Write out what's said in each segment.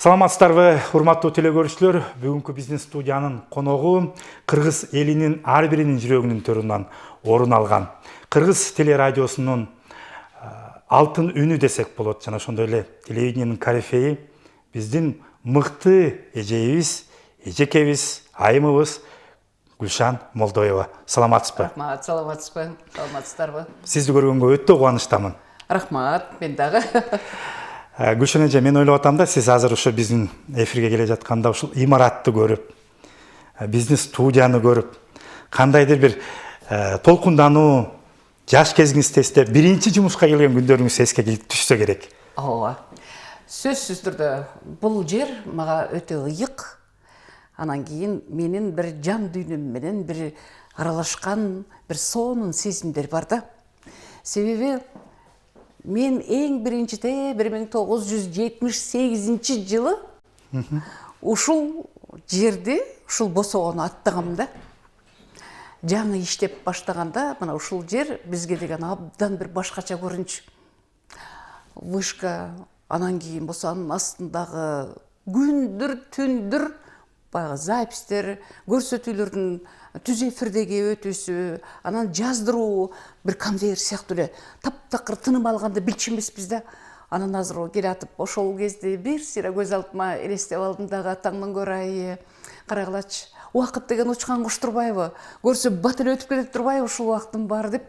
Саламатсыздарбы, урматтуу телекөрүүчүлөр. Бүгүнкү бизнес студиянын коногу кыргыз элинин ар биринин жүрөгүнүн төрүнөн орун алган кыргыз телерадиосунун алтын үнү десек болот. Жана ошондой эле телевидениянын корифеи биздин мыкты эжебиз, эжекебиз, айымыбыз Гүлшан Молдоева. Саламатсызбы? Рахмат, саламатсызбы? Саламатсыздарбы? Сизди көргөнгө өтө кубанычтамын. Рахмат, мен дагы. Гүлшан эже, мен ойлоп атам да, сиз азыр ушу биздин эфирге келе жатканда ушул имаратты көрүп, бизнес студияны көрүп, кандайдыр бир толкундануу, жаш кезиңизди эстеп, биринчи жумушка келген күндөрүңүз эске келип түшсө керек. Ооба. Сөзсүз түрдө бул жер мага өтө ыйык. Анан кийин менин бир жан дүйнөм менен бир аралашкан бир сонун сезимдер бар да. Себеби мен эң биринчите 1978 жылы ушул жерди, ушул босогону аттагам да. Жаңы иштеп баштаганда, мына ушул жер бизге деген абдан бир башкача көрүнчү. Вышка, анан кийин болсо анын астындагы күндүр, түндүр баягы запистер, көрсөтүүлөрдүн түз эфирдеги өтүүсү, анан жаздыруу бир конвейер сыяктуу эле таптакыр тыным алганды билчү эмеспиз да. Анан азыр келе атып ошол кезде бир сыйра көз алдыма элестеп алдым дагы атаңдын көрайы. Карагылачы, убакыт деген учкан куш турбайбы? Көрсө бат эле өтүп кетип турбайбы ушул убакыттын баары деп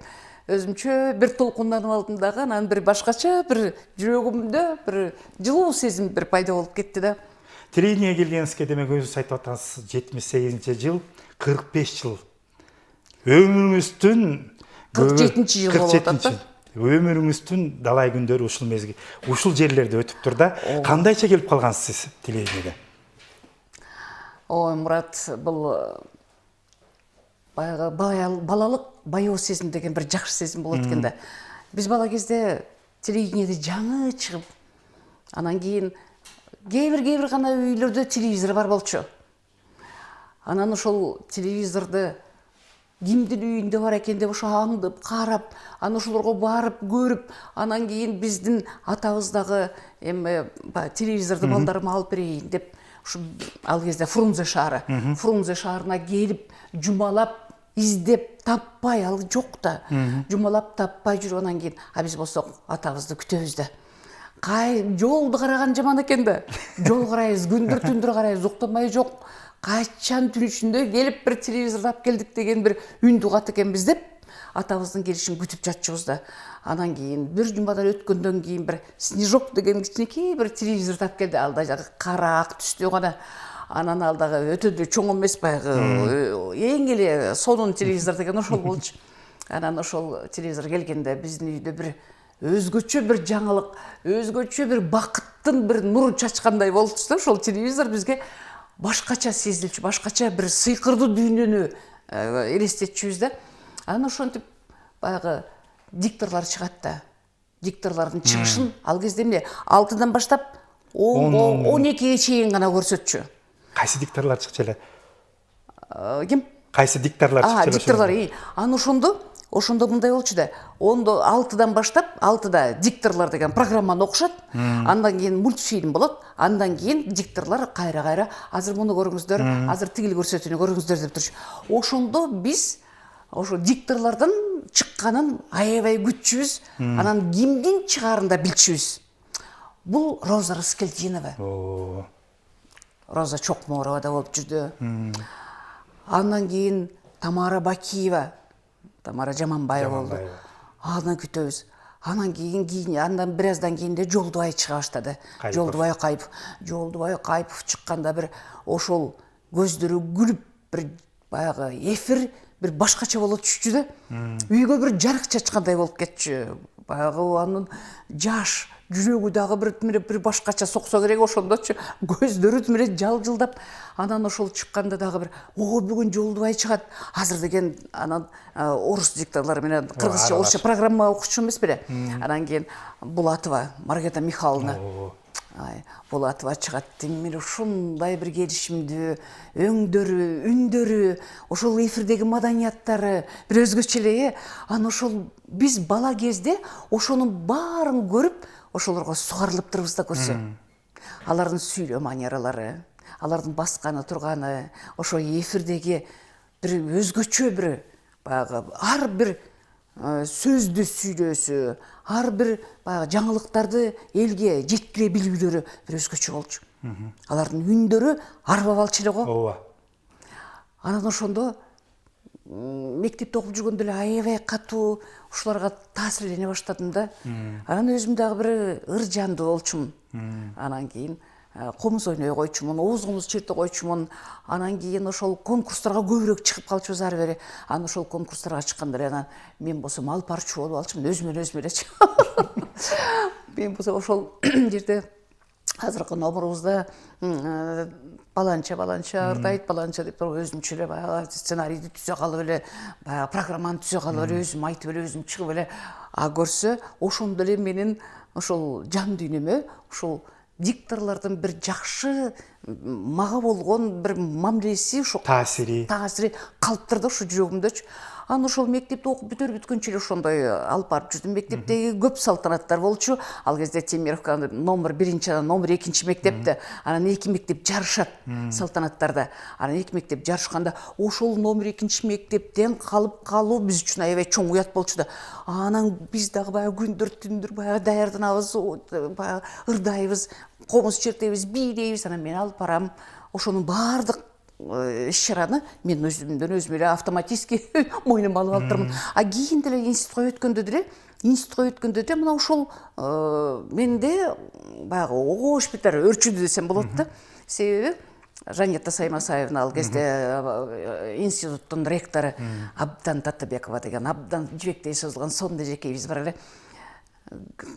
өзүмчө бир толкунданып алдым дагы. Анан бир башкача бир жүрөгүмдө бир жылуу сезим бир пайда болуп кетти да. Телевидениеге келгениңизге демек өзүңүз айтып атасыз, 78-жыл, 45 жыл. Өмүрүңүздүн 47 жыл болуп атат да. Өмүрүңүздүн далай күндөрү ушул мезгил, ушул жерлерде өтүп тур да. Кандайча келип калгансыз телевидениеге? Ой, Мурат, бул баягы балалык баяу сезим деген бир жакшы сезим болот экен да. Биз бала кезде телевидениеде жаңы чыгып, анан кийин кээ-бир гана үйлөрдө телевизор бар болчу. Анан ошол телевизорду кимдин үйүндө бар экен деп ошо аңдып, карап, анан ошолорго барып, көрүп, анан кийин биздин атабыз дагы телевизорду балдарыма алып берейин деп, ушу ал кезде Фрунзе шаары, Фрунзе шаарына келип, жумалап, издеп, таппай, ал жок да. Жумалап таппай жүрүп, анан кийин биз болсок атабызды күтөбүз да. Жолду караган жаман экен да. Жол карайбыз, күндүр түндүр карайбыз, уктамай жок. Качан түн ичинде келип бир телевизорду алып келдик деген бир үндү кат экенбиз деп атабыздын келишин күтүп жатчубуз да. Анан кийин бир жумадан өткөндөн кийин бир Снежок деген кичинекей бир телевизорду алып келди. Ал дагы кара ак түстүү гана. Анан ал дагы өтө да чоң эмес, баягы эң эле сонун телевизор деген ошол болчу. Анан ошол телевизор келгенде биздин үйдө бир өзгөчө бир жаңылык, өзгөчө бир бакыттын бир нуру чачкандай болчу да. Ошол телевизор бизге башкача сезилчү, башкача бир сыйкырдуу дүйнөнү элестетчүбүз да. Анан ошентип баягы дикторлор чыгат да. Дикторлордун чыгышын ал кезде эмне 6-дан баштап 12-ге чейин гана көрсөтчү. Кайсы дикторлор чыкчу эле? Ким? Кайсы дикторлор чыкчу эле? Дикторлор. Анан ошондо мындай болчу да. 6-дан баштап, 6-да дикторлор деген программаны окушат. Андан кийин мультфильм болот. Андан кийин дикторлор кайра азыр муну көрүңүздөр, азыр тигил көрсөтүүнү көрүңүздөр деп турчу. Ошондо биз ошо дикторлордун чыкканын аябай күтчүбүз. Анан кимдин чыгарын да билчүбүз. Бул Роза Рыскелдинова. Роза Чокморова болуп жүрдү. Андан кийин Тамара Бакиева, Тамара Жаманбаева болду. Андан күтөбүз. Анан андан бир аздан кийин Жолдубай чыга баштады. Жолдубай Кайыпов чыкканда бир ошол көздөрү күлүп бир баягы эфир бир башкача болот түшчү да. Үйгө бир жарык чачкандай болуп кетчү. Баягы анын жаш жүрөгү дагы бир башкача соксо керек ошондочу. Көздөрү тимире жалжылдап, анан ошол чыкканда дагы бир бүгүн Жолдубай чыгат. Азыр деген анан орус дикторлору менен кыргызча, орусча программа окучу эмес беле. Анан кийин Булатова Маргарита Михайловна. Булатова чыгат. Мен ушундай бир келишимдүү өңдөрү, үндөрү, ошол эфирдеги маданияттары бир өзгөчө эле. Анан ошол биз бала кезде ошонун баарын көрүп, ошолорго сугарылып турбуз да көрсө. алардын сүйлөө манералары, алардын басканы турганы, ошо эфирдеги бир өзгөчө бир баягы ар бир сөздү сүйлөөсү, ар бир баягы жаңылыктарды элге жеткире билүүлөрү бир өзгөчө болчу. Алардын үндөрү арбап алчу эле го. ооба. Анан ошондо мектепте окуп жүргөндө эле аябай катуу ушуларга таасирлене баштадым да. Анан өзүм дагы бир ыр жандуу болчумун. Анан кийин комуз ойной койчумун, оозгумуз черте койчумун. Анан кийин ошол конкурстарга көбүрөөк чыгып калчубуз ары бери. Анан ошол конкурстарга чыкканда эле анан мен болсом алпарчу болуп алчумун, өзүмө элечи. Мен болсом ошол жерде азыркы номурубузда баланча ырдайт баланча деп туруп өзүмчө эле баягы сценарийди түзө калып эле, баягы программаны түзө калып эле, өзүм айтып эле, өзүм чыгып эле көрсө, ошондо эле менин ошол жан дүйнөмө ошол дикторлордун бир жакшы мага болгон бир мамилеси, ошо таасири калыптырды ошо жүрөгүмдөчү. Анан ошол мектепти окуп бүткөнчө эле ошондой алып барып жүрдүм. Мектептеги көп салтанаттар болчу. Ал кезде Темировка номер 1, анан номер 2 мектепте. Анан 2 мектеп жарышат салтанаттарда. Анан 2 мектеп жарышканда ошол номер 2 мектептен калуу биз үчүн аябай чоң уят болчу да. Анан биз дагы баягы күндөр түндөр баягы даярданабыз, баягы ырдайбыз, комуз чертебиз, бийлейбиз. Анан мен алып барам. Ошонун баардык иш-чараны мен өзүмдөн өзүм эле автоматически мойнума алып турмун. А кийин деле институтка өткөндө деле мына ошол менде баягы огош битер өрчүдү десем болот да. Себеби Жанета Саймасаевна ал кезде институттун ректору Абдан Татыбекова деген абдан жибектей созулган сонда жекейбиз бар эле.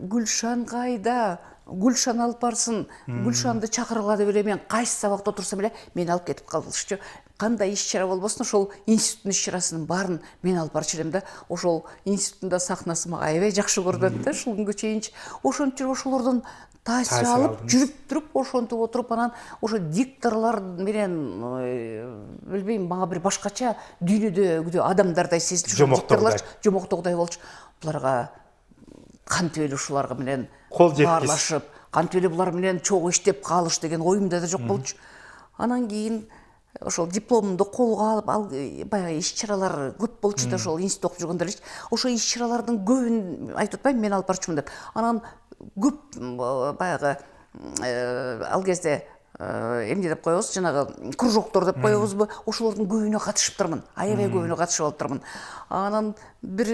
Гүлшан кайда? Гүлшан алып барсын. Гүлшанды чакыргыла деп эле мен кайсы сабакта отурсам эле мени алып кетип калышчу. Кандай иш-чара болбосун ошол институттун иш-чарасынын баарын мен алып барчу элем да. Ошол институттун сахнасы мага аябай жакшы көрүнөт да, ушул күнгө чейинчи. Ошентип ошолордон таасир алып, жүрүп туруп, ошентип отуруп, анан ошо дикторлор менен билбейм, мага бир башкача дүйнөдөгү адамдардай сезилчү. Дикторлор жомоктогудай болчу. Буларга кантип эле ушуларга менен баарлашып, кантип эле булар менен чогуу иштеп калыш деген оюмда да жок болчу. Анан кийин ошол дипломумду колго алып, баягы иш-чаралар көп болчу да, ошол институтта окуп жүргөндө элечи. Ошо иш-чаралардын көбүн айтып атпайм, мен алып барчумун деп. Анан көп баягы ал кезде эмне деп коебуз, жанагы кружоктор деп коебузбу, ошолордун көбүнө катышыптырмын, аябай көбүнө катышып алыптырмын. Анан бир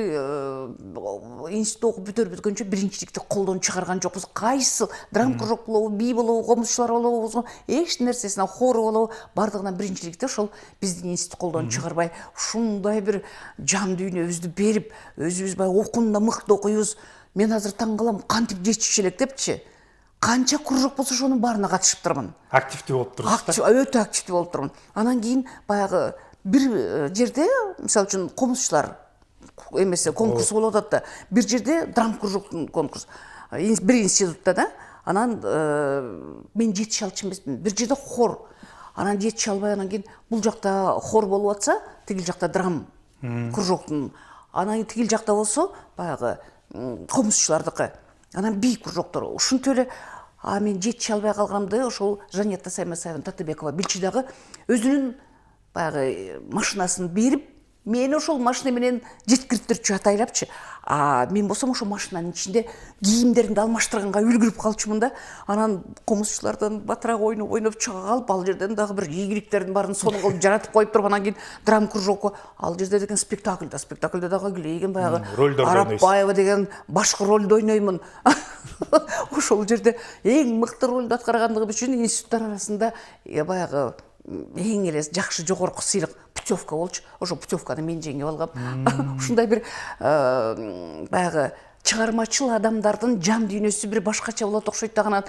институт окуп бүткөнчө биринчиликти колдон чыгарган жокпуз. Кайсы драм кружок болобу, би болобу, комузчулар болобу, эч нерсесине, хор болобу, бардыгынан биринчиликти ошол биздин институт колдон чыгарбай, ушундай бир жан дүйнөбүздү берип, өзүбүз баягы окуунда мыкты окуйбуз. Мен азыр таң калам, кантип жетишчү элек депчи. Канча кружок болсо ошонун баарына катышыптырмын. Активдүү болуп турсуз. Өтө активдүү болуп турмун. Анан кийин баягы бир жерде, мисалы үчүн комузчулар эмеси конкурс болуп атат да. Бир жерде драм кружоктун конкурс. Бир институтта да. Анан мен жетише алчу эмесмин. Бир жерде хор. Анан жетише албай, анан кийин бул жакта хор болуп атса, тигил жакта драм кружоктун. Анан тигил жакта болсо баягы комузчулардыкы. Анан би кружоктор. Ушинтип эле мен жетише албай калгамды ошол Жанета Саймасаевна Татыбекова билчү дагы өзүнүн баягы машинасын берип, мени ошол машина менен жеткириптерчү, атайлапчы. Мен болсом ошол машинанын ичинде кийимдеримди алмаштырганга үлгүрүп калчумун да. Анан комузчулардан батыраак ойноп чыга калып, ал жерден дагы бир ийгиликтердин баарын сонун кылып жаратып коюп туруп, анан кийин драм кружокко ал жерде деген спектакльда дагы Глейген баягы Арапбаева деген башкы ролду ойноймун. Ошол жерде эң мыкты ролду аткаргандыгым үчүн институттар арасында баягы эң эле жакшы жогорку сыйлык путевка болчу. Ошо путевканы мен жеңип алгам. Ушундай бир баягы чыгармачыл адамдардын жан дүйнөсү бир башкача болот окшойт да. Анан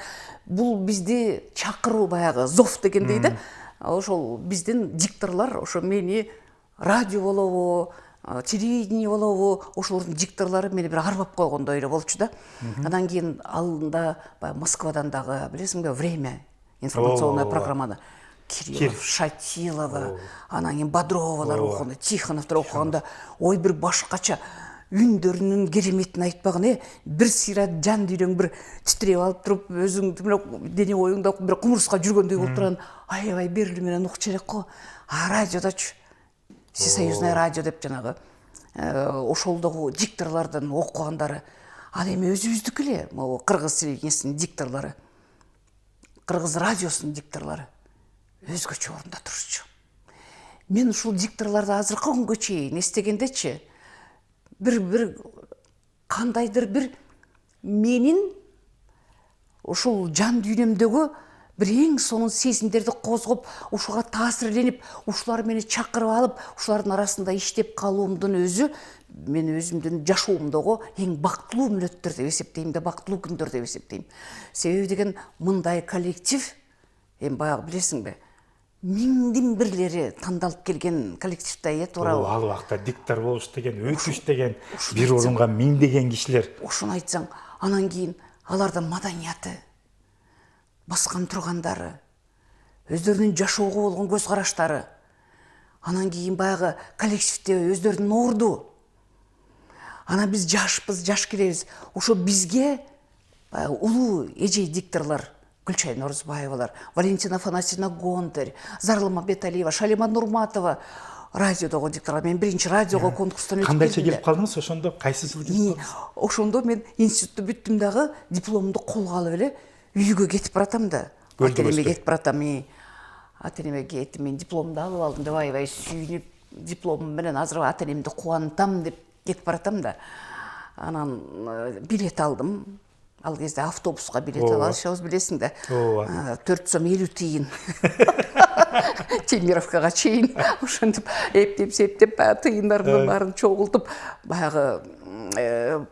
бул бизди чакыруу баягы зов дегендей да. Ошол биздин дикторлор ошо мени радио болобу, телевидение болобу, ошолордун дикторлору мени бир арбап койгондой эле болчу да. Анан кийин алында Москвадан дагы билесиңби время информационная программаны Кириллов, Шатилова, анан кийин Бодровалар окуганда, Тихоновдор окуганда, ой бир башкача. үндөрүнүн кереметин айтпагын, бир сыйра жан дүйнөң бир титиреп алып туруп, өзүң дене оюңда бир кумурска жүргөндөй болуп турган аябай берилүү менен укчу элек го. Радиодочу Всесоюзное радио деп жанагы ошолдогу дикторлордун окугандары. Ал эми өзүбүздүкү эле, могу кыргыз телевидениесинин дикторлору, кыргыз радиосунун дикторлору өзгөчө орунда турушчу. Мен ушул дикторлорду азыркы күнгө чейин эстегендечи, бир кандайдыр бир менин ушул жан дүйнөмдөгү бир эң сонун сезимдерди козгоп, ушуга таасирленип, ушулар мени чакырып алып, ушулардын арасында иштеп калуумдун өзү мен өзүмдүн жашоомдогу эң бактылуу мүнөттөр деп эсептейм да, бактылуу күндөр деп эсептейм. Себеби деген мындай коллектив, эми баягы билесиңби, миңдин бирлери тандалып келген коллективде туурабы? Ал убакта диктор болуш деген, өтүш деген, бир орунга миңдеген кишилер. Ошону айтсаң, анан кийин алардын маданияты, баскан тургандары, өздөрүнүн жашоого болгон көз караштары, анан кийин баягы коллективде өздөрүнүн орду. Анан биз жашпыз, жаш келебиз. Ошо бизге улуу эжей дикторлор, Гүлчай Норузбаевалар, Валентина Афанасьевна Гонтарь, Зарлыма Беталиева, Шалима Нурматова, радиодогу дикторлор. Мен биринчи радиого конкурстан өтүп келдим. Кандайча келип калдыңыз ошондо? Кайсы жыл келип калдыңыз? Ошондо мен институтты бүттүм дагы, дипломду колго алып эле үйгө кетип баратам да. Ата-энеме кетип баратам. Ата-энеме кетип, мен дипломду алып алдым деп аябай сүйүнүп, дипломум менен азыр ата-энемди кубантам деп кетип баратам да. Анан билет алдым. Ал кезде автобуска билет алышабыз, билесиң да. 4 сом 50 тиын. Темировкага чейин ошентип эптеп септеп тыйындардын баарын чогултуп баягы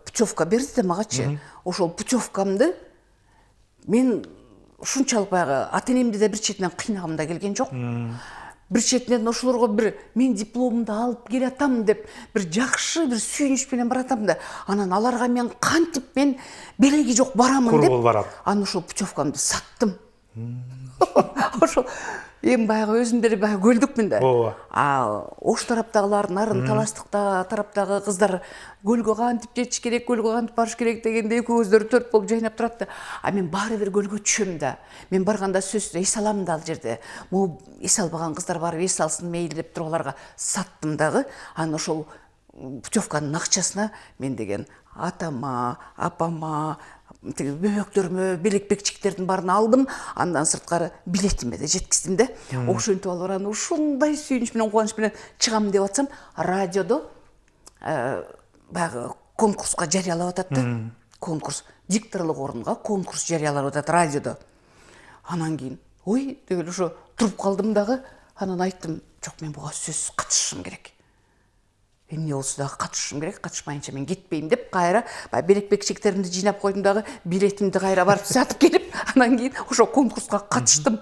путевка берди да магачы. Ошол путевкамды мен ушунчалык баягы ата-энемди да бир четинен кыйнагым да келген жок. Бир четинен ошолорго бир мен дипломумду алып келатам деп бир жакшы бир сүйүнүч менен баратам да. Анан аларга мен кантип мен белеги жок барамын деп. Анан ошол путевкамды саттым. Ошол эми баягы өзүм деле баягы көлдүкмүн да. Ош тараптагылар, Нарын Таластык тараптагы кыздар көлгө кантип жетиш керек, көлгө кантип барыш керек дегенде экөө көздөрү төрт болуп жайнап турат да. Мен баары бир көлгө түшөм да. Мен барганда сөзсүз эс алам да ал жерде. Могу эс албаган кыздар барып эс алсын мейли деп туруп аларга саттым дагы. Анан ошол путевканын акчасына мен деген атама, апама, бөбөктөрүмө, белек-бекчиктердин баарын алдым. Андан сырткары билетиме да жеткиздим да. Ошентип алып анан ушундай сүйүнүч менен, кубаныч менен чыгам деп атсам, радиодо баягы конкурска жарыялап атат да. Конкурс, дикторлук орунга конкурс жарыялап атат радиодо. Анан кийин, ой, деген ошо туруп калдым дагы. Анан айттым, жок, мен буга сөзсүз катышышым керек. Эмне болсо дагы катышышым керек, катышпайынча мен кетпейм деп, кайра белек-бекчектеримди жыйнап койдум дагы, билетимди кайра барып сатып келип, анан кийин ошо конкурска катыштым.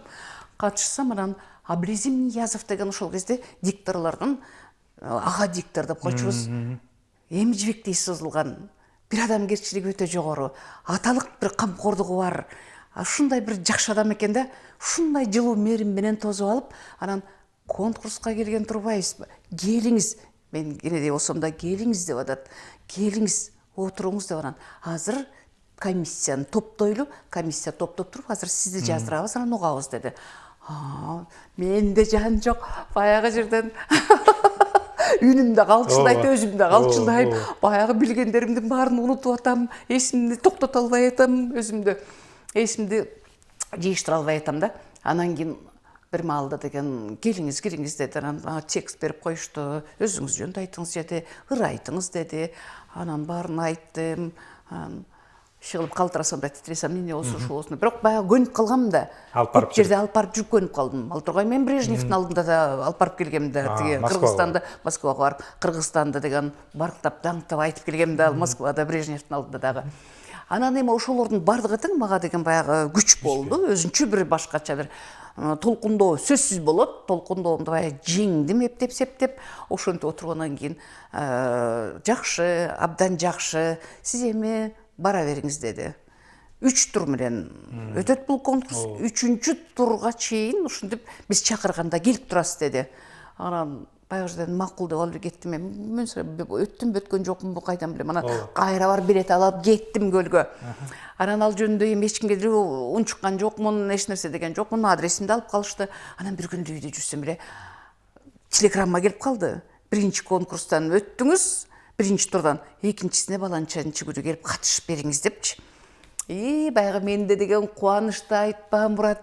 Катышсам, анан Аблезим Ниязов деген ошол кезде дикторлордун ага диктор деп койчубуз. Эми жибектей созулган, бир адамгерчилиги өтө жогору, аталык бир камкордугу бар, ушундай бир жакшы адам экен да. Ушундай жылуу мээрим менен тосуп алып, анан конкурска келген турбайсызбы? Келиңиз. Мен кенедей болсом да келиңиз деп атат. Келиңиз, отуруңуз деп анан. Азыр комиссияны топтойлу, комиссия топтоп туруп, азыр сизди жаздырабыз, анан угабыз деди. Менде жан жок, баягы жерден үнүмдө калчылдайт, өзүмдө калчылдайм, баягы билгендеримдин баарын унутуп атам, эсимди токтото албай атам, өзүмдү эсимди жыйыштыра албай атам да. Анан кийин бир маалда деген келиңиз, кириңиз деди. Анан текст берип коюшту. Өзүңүз жөнүндө айтыңыз деди, ыр айтыңыз деди. Анан баарын айттым. Шыгылып калтырасам да титресем, эмне болсо ошо болсун. Бирок баягы көнүп калгам да. Көп жерде алып барып жүрүп көнүп калдым. Ал тургай мен Брежневдин алдында да алып барып келгем да. Тиги Кыргызстанда, Москвага барып, Кыргызстанда деген барктап, даңктап айтып келгем да, Москвада Брежневдин алдында дагы. Анан эми ошолордун бардыгы тең мага деген баягы күч болду. Өзүнчө бир башкача бир толкундоо сөзсүз болот. Толкундоомду баягы жеңдим эптеп септеп. Ошентип отургандан кийин жакшы, абдан жакшы. Сиз эми бара бериңиз деди. 3 тур менен өтөт бул конкурс. 3-чү турга чейин ушинтип биз чакырганда келип турасыз деди. анан баягы жерден макул деп алып кеттим. Мен өттүм бөткөн жокмун, бу кайдан билем. Анан кайра барып билет алып кеттим көлгө. Анан ал жөнүндө эми эч кимге унчуккан жокмун, эч нерсе деген жокмун. Адресимди алып калышты. Анан бир күндө үйдө жүрсөм эле телеграмма келип калды. Биринчи конкурстан өттүңүз, биринчи турдан, экинчисине баланчанчы күнү келип катышып бериңиз депчи. Баягы менде деген кубанычты айтпа, Мурат.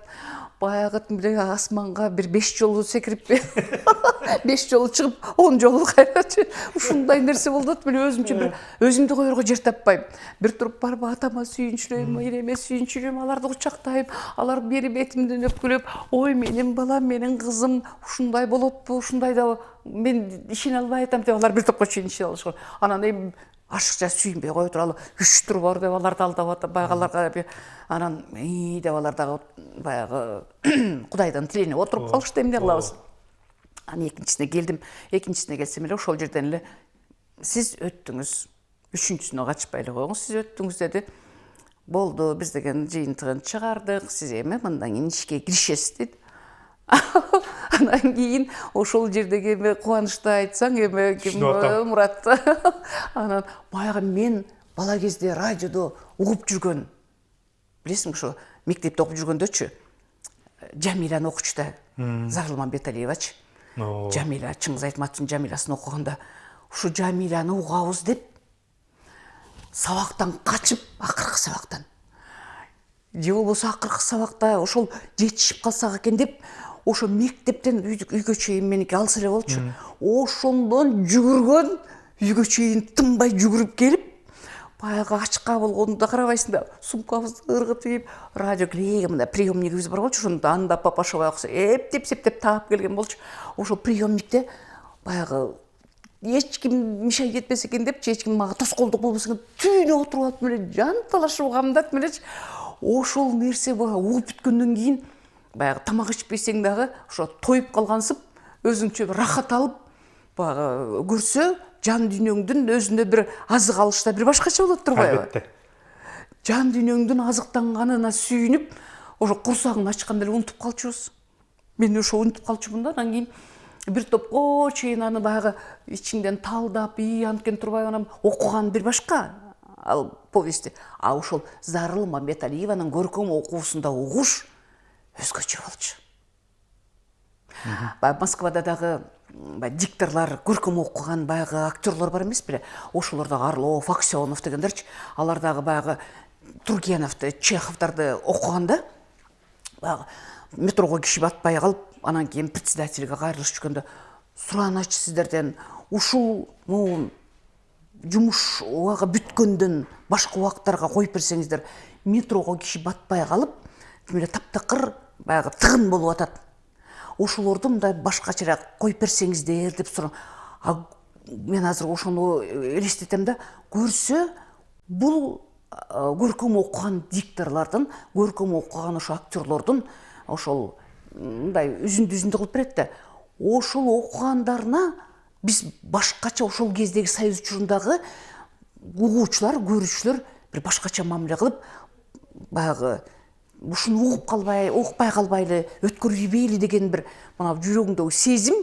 Баягы асманга бир 5 жолу секирип 5 жолу чыгып 10 жолу кайрачы. Ушундай нерсе болду. Мен өзүмчө бир өзүмдү коерго жер таппайм. Бир туруп барып атама сүйүнчүлөйм, эреме сүйүнчүлөйм, аларды кучактайм, алар бери бетимден өпкүлөп, ой менин балам, менин кызым ушундай болотпу, ушундай да мен ишене албай атам деп алар бир топко чейин ишене алышкан. Анан эми ашыкча сүйүнбөй кое туралы, үчтүр бар деп аларды алдап атып, баягаларга анан деп алар дагы баягы Кудайдан тиленип отуруп калышты, эмне кылабыз. Анан экинчисине келдим. Экинчисине келсем эле ошол жерден эле сиз өттүңүз. Үчүнчүсүнө качпай эле коюңуз, сиз өттүңүз деди. Болду, биз деген жыйынтыгын чыгардык, сиз эми мындан кийин ишке киришесиз деди. Анан кийин ошол жердеги эми кубанычты айтсаң, эми Мурат. Анан баягы мен бала кезде радиодо угуп жүргөн, билесиңби, ошо мектепте окуп жүргөндөчү, Жамиланы окучу да, Зарылман Беталиевачы. Жамила, Чыңгыз Айтматовдун Жамиласын окуганда, ушу Жамиланы угабыз деп, сабактан качып, акыркы сабактан. Же болбосо акыркы сабакта ошол жетишип калсак экен деп, ошо мектептен үйгө чейин меники алыс эле болчу. Ошондон жүгүргөн, үйгө чейин тынбай жүгүрүп келип, баягы ачка болгонду карабайсың да, сумкабызды ыргытып ийип, радио клейге мындай приемнигибиз бар болчу, ошондо анда папашова окса, эптеп таап келген болчу. Ошол приемникте баягы эч ким мешайт этпесе экен депчи, эч ким мага тоскоолдук болбосо экен, түйүнө отуруп алып эле жан талашып угамдат элечи. Ошол нерсе баягы угуп бүткөндөн кийин баягы тамак ичпесең дагы ошо тоюп калгансып, өзүңчө бир рахат алып, баягы көрсө, жан дүйнөңдүн өзүнө бир азык алышта бир башкача болот турбайбы? Албетте. Жан дүйнөңдүн азыктанганына сүйүнүп, ошо курсагын ачканда эле унутуп калчубуз. Мен ошо унутуп калчумун да, анан кийин бир топко чейин аны баягы ичиңден талдап, анткен турбайбы, анан окуган бир башка ал повести. А ошол Зарылман Беталиеванын көркөм окуусунда угуш өзгөчө болчу. Москвада дагы дикторлар, көркөм окуган баягы актерлор бар эмес беле? Ошолор дагы Орлов, Аксенов дегендерчи, алар дагы баягы Тургеновду, Чеховдарды окуганда, баягы метрого киши батпай калып, анан кийин председательге кайрылышып жүргөндө, сураначы сиздерден ушул жумуш убагы бүткөндөн башка убактарга коюп берсеңиздер, метрого киши батпай калып, эле таптакыр баягы тыгын болуп атат. Ошолорду мындай башкачараак коюп берсеңиздер деп сурам. Мен азыр ошону элестетем да, көрсө бул көркөм окуган дикторлордун, көркөм окуган ошо актерлордун ошол мындай үзүндү кылып берет да. Ошол окугандарына биз башкача ошол кездеги Союз учурундагы угуучулар, көрүүчүлөр бир башкача мамиле кылып, баягы ушуну укпай калбайлы, өткөрбөйбейли деген бир мына жүрөгүңдөгү сезим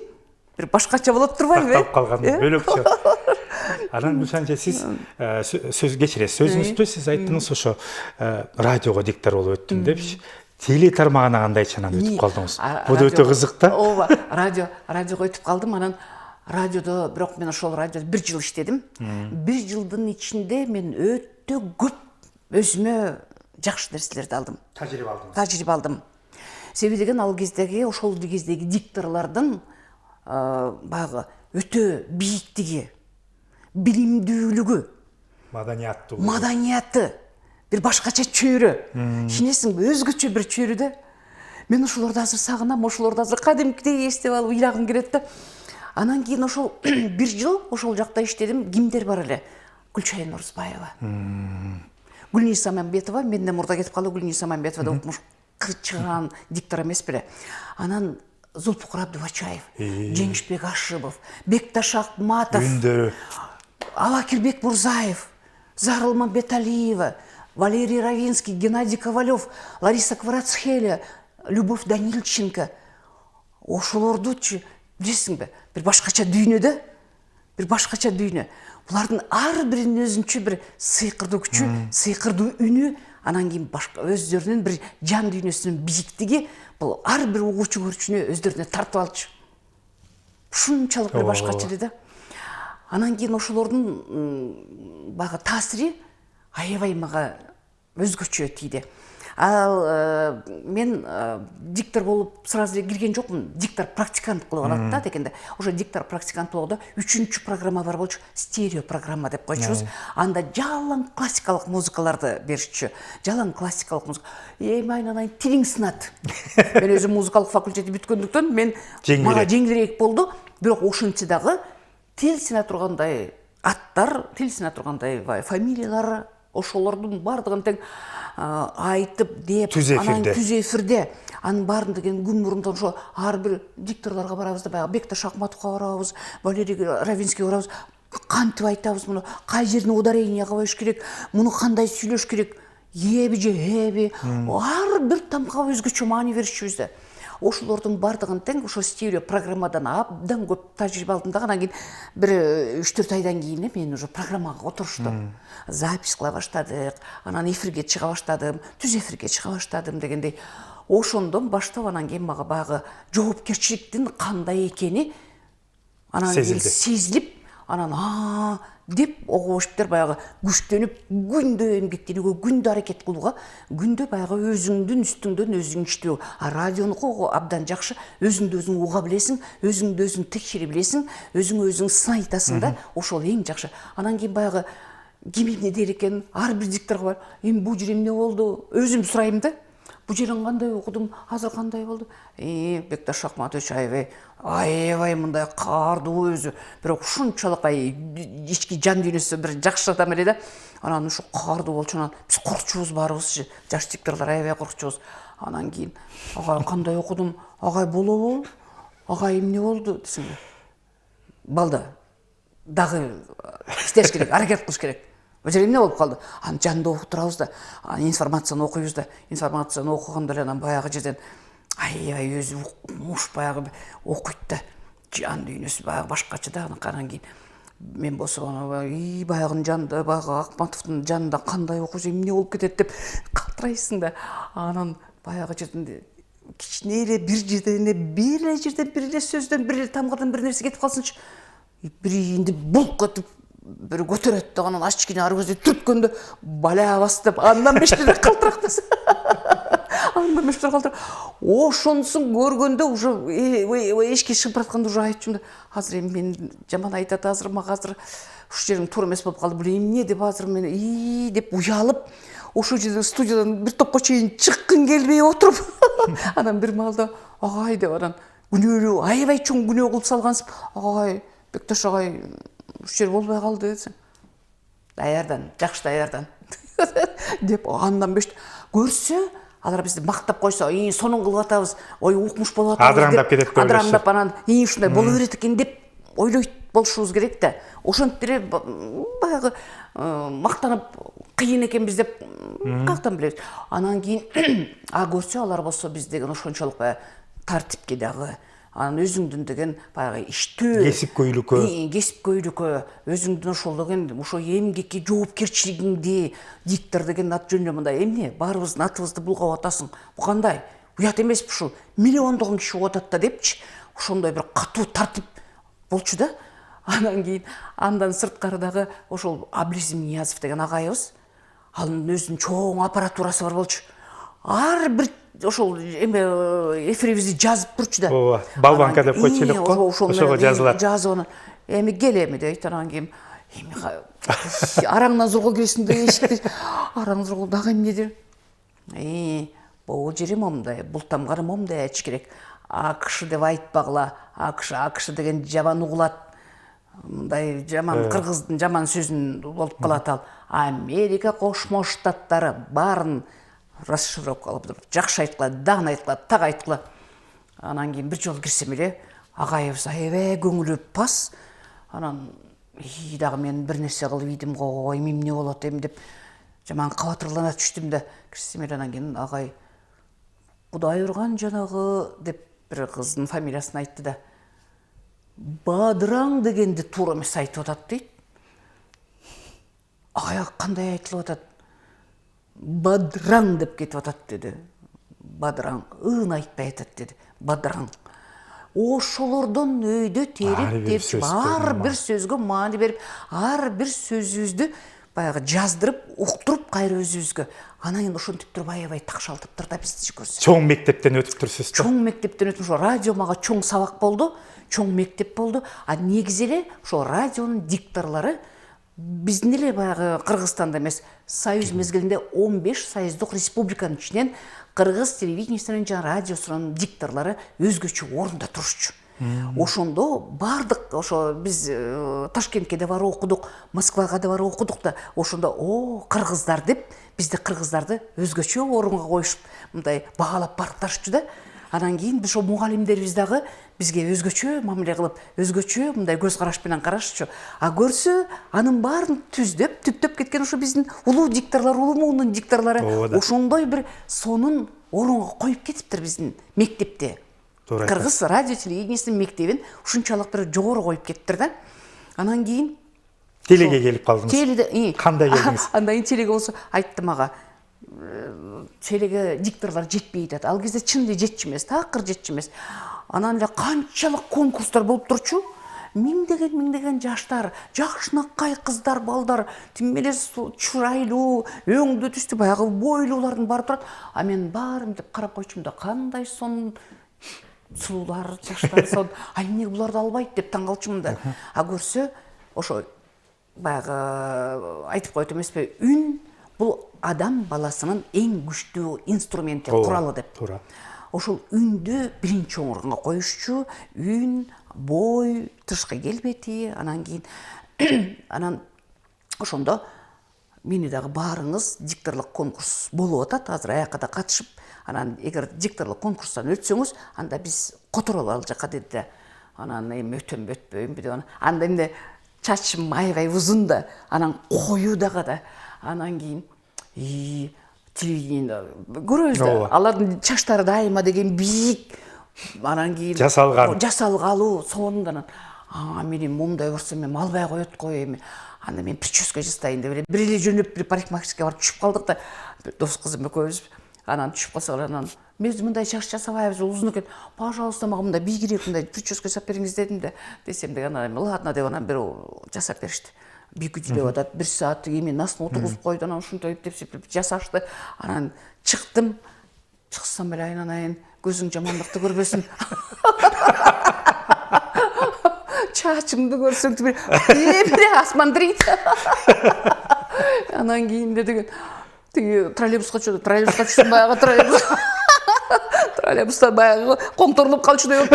бир башкача болот турбайбы? Сакталып калган бөлөкчө. Анан Гүлшанча, сиз сөз кечиресиз. Сөзүңүздө сиз айттыңыз ошо радиого диктор болуп өттүм депчи. Теле тармагына кандай чанан өтүп калдыңыз? Бул өтө кызык да. Ооба, радиого өтүп калдым. Анан радиодо, бирок мен ошол радиодо 1 жыл иштедим. 1 жылдын ичинде мен өтө көп өзүмө жакшы нерселерди алдым. Тажрыйба алдым. Себеби деген ал кездеги, ошол кездеги дикторлордун баягы өтө бийиктиги, билимдүүлүгү, маданияты бир башкача чөйрө. Ишенесиңби, өзгөчө бир чөйрө да. Мен ошолорду азыр сагынам, ошолорду азыр кадимкидей эстеп алып ыйлагым келет да. Анан кийин ошол 1 жыл ошол жакта иштедим. Кимдер бар эле? Гүлчай Нурзбаева, Гүлниса Мамбетова, менден мурда кетип калды. Гүлниса Мамбетова да окумуш, чыган диктор эмес беле. Анан Зулпукур Абдубачаев, Жеңишбек Ашыбов, Бекташ Акматов, Алакирбек Мурзаев, Зарылман Беталиева, Валерий Равинский, Геннадий Ковалев, Лариса Кварацхеля, Любовь Данильченко. Ошолордучу Білесің бе, бір башқача дүйнө да, бір башқача дүйнө. Бұлардың ар бірінің өзінше бір сыйқырды күчі, сыйқырды үні, анан кейін өздерінің бір жан дүйнөсінің биіктігі, бұл ар бір оқучы көрчүнө өздеріне тартып алчу. Шунчалык бір башкача да. Анан кейін ошолордун бага таасири аябай мага өзгөчө тийди. Ал мен диктор болуп сразу кирген жокмун. Диктор практикант кылып алат да дегенде. Ошо диктор практикант болгондо 3-чү программа бар болчу, стерео программа деп койчубуз. Анда жалаң классикалык музыкаларды беришчү. Жалаң классикалык музыка. Айнанай тилиң сынат. Мен өзүм музыкалык факультетти бүткөндүктөн мен мага жеңилирээк болду. Бирок ошентсе дагы тил сына тургандай аттар, тил сына тургандай фамилиялар, ошолордун бардыгын тең айтып деп, анан түз эфирде, анын баарын деген күн мурундан ошо ар бир дикторлорго барабыз да, баягы Бекташ Акматовго барабыз, Валерий Равинскийге барабыз, кантип айтабыз муну, кай жерине ударение кабыш керек, муну кандай сүйлөш керек, эби же эби, ар бир тамга өзгөчө маани беришчүбүз да. Ошолордун бардыгын тең ошо стерео программадан абдан көп тажрыйба алдым да, анан кийин бир 3-4 айдан кийин мен уже программага отуруштум. Запись кыла баштадык, анан эфирге чыга баштадым, түз эфирге чыга баштадым дегендей. Ошондон баштап анан кийин мага баягы жоопкерчиликтин кандай экени анан сезилип, анан деп огобоштор баягы күчтөнүп, күндө эмгектенүүгө, күндө аракет кылууга, күндө баягы өзүңдүн үстүңдөн өзүң иштөө. Радионуку абдан жакшы, өзүңдү өзүң уга билесиң, өзүңдү өзүң текшере билесиң, өзүң сынай айтасың да, ошол эң жакшы. Анан кийин баягы ким эмне дер экен, ар бир дикторго бар, эми бул жер эмне болду, өзүм сурайм да. Бу жерин кандай окудум, азыр кандай болду? Бекташ Акматович аябай мындай каардуу өзү, бирок ушунчалык ички жан дүйнөсү бир жакшы адам эле да. Анан ушу каардуу болчу, анан биз коркчубуз баарыбыз, жаш дикторлор аябай коркчубуз. Анан кийин агай кандай окудум, агай болобу? Агай эмне болду десең. Балда дагы иштеш керек, аракет кылыш керек. Бул жер эмне болуп калды? Аны жанында окуп турабыз да, информацияны окуйбуз да, информацияны окуганда эле анан баягы жерден аябай өзү укмуш баягы окуйт да, жан дүйнөсү баягы башкача да. Анан кийин мен болсо баягынын жанында, баягы Акматовдун жанында кандай окуйсу, эмне болуп кетет деп калтырайсың да. Анан баягы жерден кичине эле бир жерден бир эле сөздөн, бир эле тамгадан бир нерсе кетип калсынчы, биринди булк этип бір көтерет да, анан ачкине ары көзү түрткөндө баля бастап, андан бештеде калтыракпыз. Андан бештеде калтырак. Ошонусун көргөндө уже эшикке чыгып баратканда уже айтчумун да, азыр эми мен жаман айтат, азыр мага азыр ушу жерим туура эмес болуп калды, бул эмне деп азыр мен деп уялып, ошол жерден студиядан бир топко чейин чыккым келбей отуруп, анан бир маалда агай деп анан күнөөлүү, аябай чоң күнөө кылып салгансып, агай, Бекташ агай, ушу жер болбой калды десең. Даярдан, жакшы даярдан. Деп андан беш көрсө, алар бизди мактап койсо, сонун кылып атабыз, укмуш болуп атабыз. Адыраңдап кетет көрсө. Адыраңдап анан ушундай боло берет экен деп ойлойт болушубуз керек да. Ошентип эле баягы мактанып кыйын экенбиз деп каяктан билебиз. Анан кийин көрсө алар болсо биз деген ошончолук тартипке дагы, анан өзүңдүн деген баягы иштөө, кесипкөйлүккө, өзүңдүн ошол деген ошо эмгекке жоопкерчилигиңди, диктор деген ат жөнүндө мындай эмне, баарыбыздын атыбызды булгап атасың. Бу кандай? Уят эмеспи ушул? Миллиондогон киши угуп атат да депчи. Ошондой бир катуу тартип болчу да. Анан кийин андан сырткарыдагы ошол Аблизим Ниязов деген агайыбыз, анын өзүнүн чоң аппаратурасы бар болчу. Ар бир ошол эфирибизди жазып турчу да. Ооба, балбанка деп койчу элек го. Ошого жазылат. Жазып анан эми кел эми дейт, анан кийин араңдан зурго киресиң да эшикти. Араң зурго дагы эмне дер? Бул жери момундай, бул тамганы момундай айтыш керек. АКШ деп айтпагыла. АКШ деген жаман угулат. Мындай жаман кыргыздын жаман сөзүн болуп калат ал. Америка Кошмо Штаттары баарын расшифровка кылып, жакшы айткыла, дагы айткыла, так айткыла. Анан кийин бир жолу кирсем эле, агайыбыз аябай көңүлү пас. Анан дагы мен бир нерсе кылып ийдим го, эмне болот эми деп жаман кабатырлана түштүм да. Кирсем эле анан кийин агай Кудай урган жанагы деп бир кыздын фамилиясын айтты да. бадыраң дегенди туура эмес айтып атат дейт. Аяк кандай айтылып атат? Бадыраң деп кетип атат деди. Бадыраң, ын айтпай айтат деди. Бадыраң. Ошолордон өйдө терип, ар бир сөзгө маани берип, ар бир сөзүбүздү баягы жаздырып, уктуруп кайра өзүбүзгө. Анан кийин ошентип туруп аябай такшалтыптыр да бизди көрсө. Чоң мектептен өтүп турсуз. Чоң мектептен өтүп, ошо радио мага чоң сабак болду, чоң мектеп болду. А негизи эле ошо радионун дикторлору биздин эле баягы Кыргызстанда эмес, Союз мезгилинде 15 союздук республиканын ичинен Кыргыз телевидениесинин жана радиосунун дикторлору өзгөчө орунда турушчу. Ошондо бардык ошо биз Ташкентке да барып окудук, Москвага да барып окудук да, ошондо кыргыздар деп бизди кыргыздарды өзгөчө орунга коюшуп, мындай баалап баркташчу да. Анан кийин ошо мугалимдерибиз дагы бизге өзгөчө мамиле кылып, өзгөчө мындай көз караш менен карашчу. А көрсө, анын баарын түптөп кеткен ошо биздин улуу дикторлор, улуу муунун дикторлору ошондой бир сонун орунга коюп кетиптир биздин мектепте. Кыргыз радио телевидениесинин мектебин ушунчалык бир жогору коюп кетиптир да. Анан кийин телеге келип калдыңыз. Кандай келдиңиз? Андан кийин телеге болсо айтты мага, телеге дикторлор жетпей атат. Ал кезде чын эле жетчү эмес, такыр жетчү эмес. Анан эле канчалык конкурстар болуп турчу. Миңдеген жаштар, жакшынакай кыздар, балдар, тим эле чурайлуу, өңдүү түстүү баягы бойлуулардын баары турат. А мен баарын деп карап койчумун да, кандай сонун сулуулар, жаштар сон. Ай эмне буларды албайт деп таң калчумун да. А көрсө, ошо баягы айтып койт эмеспи, үн бул адам баласынын эң күчтүү инструменти, куралы деп. Туура. Ошол үндү биринчи орунга коюшчу, үн, бой, тышкы келбети, анан кийин анан ошондо мени дагы баарыңыз дикторлук конкурс болуп атат, азыр аякка да катышып, анан эгер дикторлук конкурстан өтсөңүз, анда биз которолу ал жака деди да. Анан эми өтөмбү өтпөймбү деп анда эмне чачым аябай узун да, анан коюу дагы да. Анан кийин телевидение көрөбүз да, алардын чачтары дайыма деген бийик, анан кийин жасалгалуу, сонун. Мени момундай көрсөм эми албай коет го эми. Анда мен прическа жасайын деп эле бир эле жөнөп бир парикмахерскийге барып түшүп калдык да, дос кызым экөөбүз. Анан түшүп калсак, анан биз мындай чач жасабайбыз, узун экен. Пожалуйста, мага мындай бий керек, мындай прическа жасап бериңиз дедим да. Десем деген, анан ладно деп анан бир жасап беришти. Бийгүчүлөп атат, 1 саат менин астына отургузуп койду, анан ушинтип деп жасашты. Анан чыктым. Чыксам эле айнанайын, көзүң жамандыкты көрбөсүн. Чачымды көрсөң бир асмандырыйт. Анан кийин деген тиги троллейбуска түштүм, баягы троллейбуста баягы коңторулуп калчу деп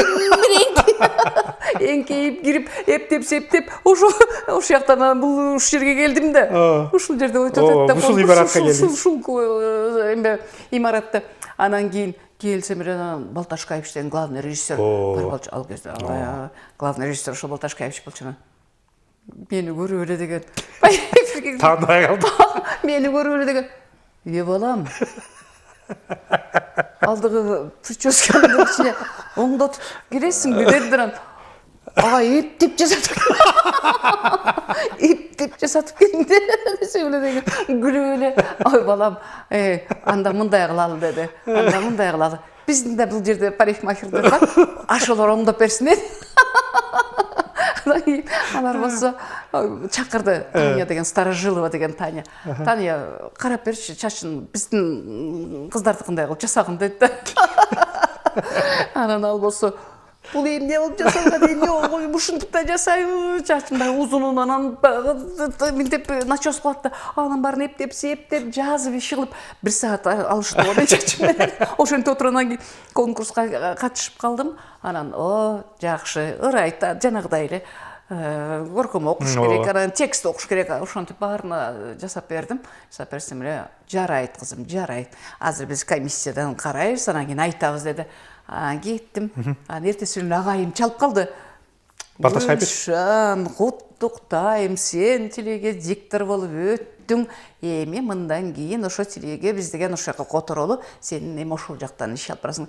эңкейип кирип, эптеп септеп, ошол жактан бул ушул жерге келдим да. Ушул жерде өтүп атат да. Ушул имаратка келдим. Ушул имаратта. Анан кийин келсем эле Балташкаевич деген главный режиссер бар болчу ал кезде. Главный режиссер ошол Балташкаевич болчу. Мени көрүп эле деген. Таанбай калдым. Мени көрүп эле деген. Балам. Алдыгы прическанын ичине оңдотуп киресиңби дедидер. Эптеп жасатып келди десе эле деген. Күлүп эле, ой балам, анда мындай кылалы деди. Анда мындай кылалы. Биздин да бул жерде парикмахерлер бар. Ашолор оңдоп берсин деди. Алар болсо чакырды, Таня деген, Старожилова деген Таня. Таня карап берчи чачын, биздин кыздардыкындай кылып жасагын деди. Анан ал болсо, бул эмне болуп жасалган, эмне болуп ушинтип да жасайбы, чачымдай узунун, анан мынтип начос кылат да, анын баарын эптеп септеп жазып иши кылып 1 саат алышты го чачым менен. Ошентип отуруп анан кийин конкурска катышып калдым. Анан жакшы, ырайт, жанагыдай эле көркөм окуш керек, анан текст окуш керек, ошентип баарына жасап бердим. Жасап берсем эле, жарайт кызым, жарайт. Азыр биз комиссиядан карайбыз, анан кийин айтабыз деди. Кеттим. Анан эртеси күнү агайым чалып калды. Балташкаевич, куттуктайм, сен телеге диктор болуп өттүң. Эми мындан кийин ошо телеге биз деген ошол жака которолу, сен эми ошол жактан иш алып барасың.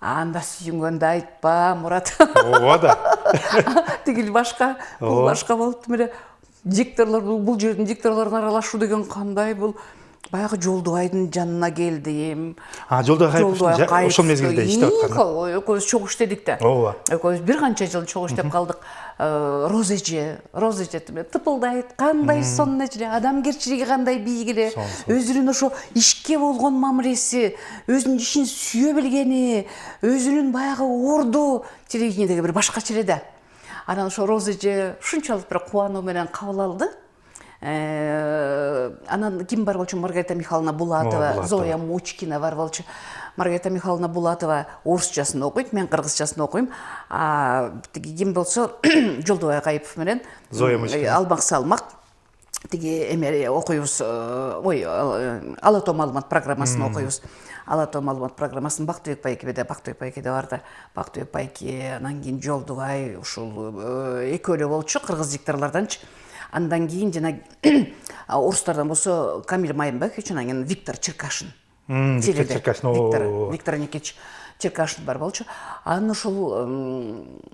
анда сүйүнгөндө айтпа Мурат. ооба да. Тигил башка, бул башка болупту эле. Дикторлор, бул жердин дикторлорун аралашуу деген кандай, бул баягы Жолдубайдын жанына келдим. Жолдубай ошол мезгилде иштеп аткан. Экөөбүз чогуу иштедик да. Ооба. Экөөбүз бир канча жыл чогуу иштеп калдык. Роза эже тыпылдайт, кандай сонун эже, адамгерчилиги кандай бийик эле, өзүнүн ошо ишке болгон мамилеси, өзүнүн ишин сүйө билгени, өзүнүн баягы орду телевидениедеги бир башкача эле да. Анан ошо Роза эже ушунчалык бир кубануу менен кабыл алды. Анан ким бар болчу? Маргарита Михайловна Булатова, Зоя Мучкина бар болчу. Маргарита Михайловна Булатова орусчасын окуйт, мен кыргызчасын окуйм. Тиги ким болсо Жолдубай Кайыпов менен Зоя Мучкина албак салмак тиги эме окуйбуз. Ой, Ала тоо маалымат программасын окуйбуз. Ала тоо маалымат программасын Бактыбек Байкебеде барды. Бактыбек Байке, анан кийин Жолдубай, ушул экөө эле болчу кыргыз дикторлорданчы. Андан кийин жана орустардан болсо Камил Майымбекович, анан кийин Виктор Черкашин. Виктор Никитич Черкашин бар болчу. Анын ушул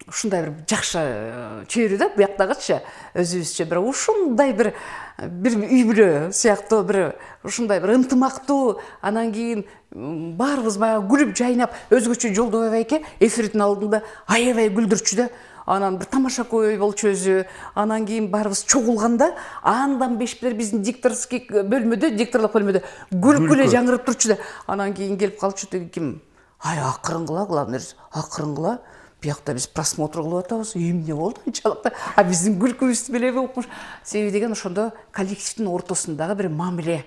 ушундай бир жакшы чөйрү да, буяктагычы өзүбүзчө бир ушундай бир үй бүлө сыяктуу бир ушундай бир ынтымактуу, анан кийин баарыбыз баягы күлүп жайнап, өзгөчө Жолдубай байке эфирдин алдында аябай күлдүрчү да. Анан бир тамаша көй болчу өзү. Анан кийин баарыбыз чогулганда, андан бешпилер биздин дикторский бөлмөдө, дикторлук бөлмөдө күлүп эле жаңырып турчу да. Анан кийин келип калчу деги ким? Акырынгыла, главный, акырынгыла. Биякта биз просмотр кылып атабыз. Эмне болду анчалыкта? Биздин күлкүбүздү белеби укмуш. Себеби деген ошондо коллективдин ортосундагы бир мамиле.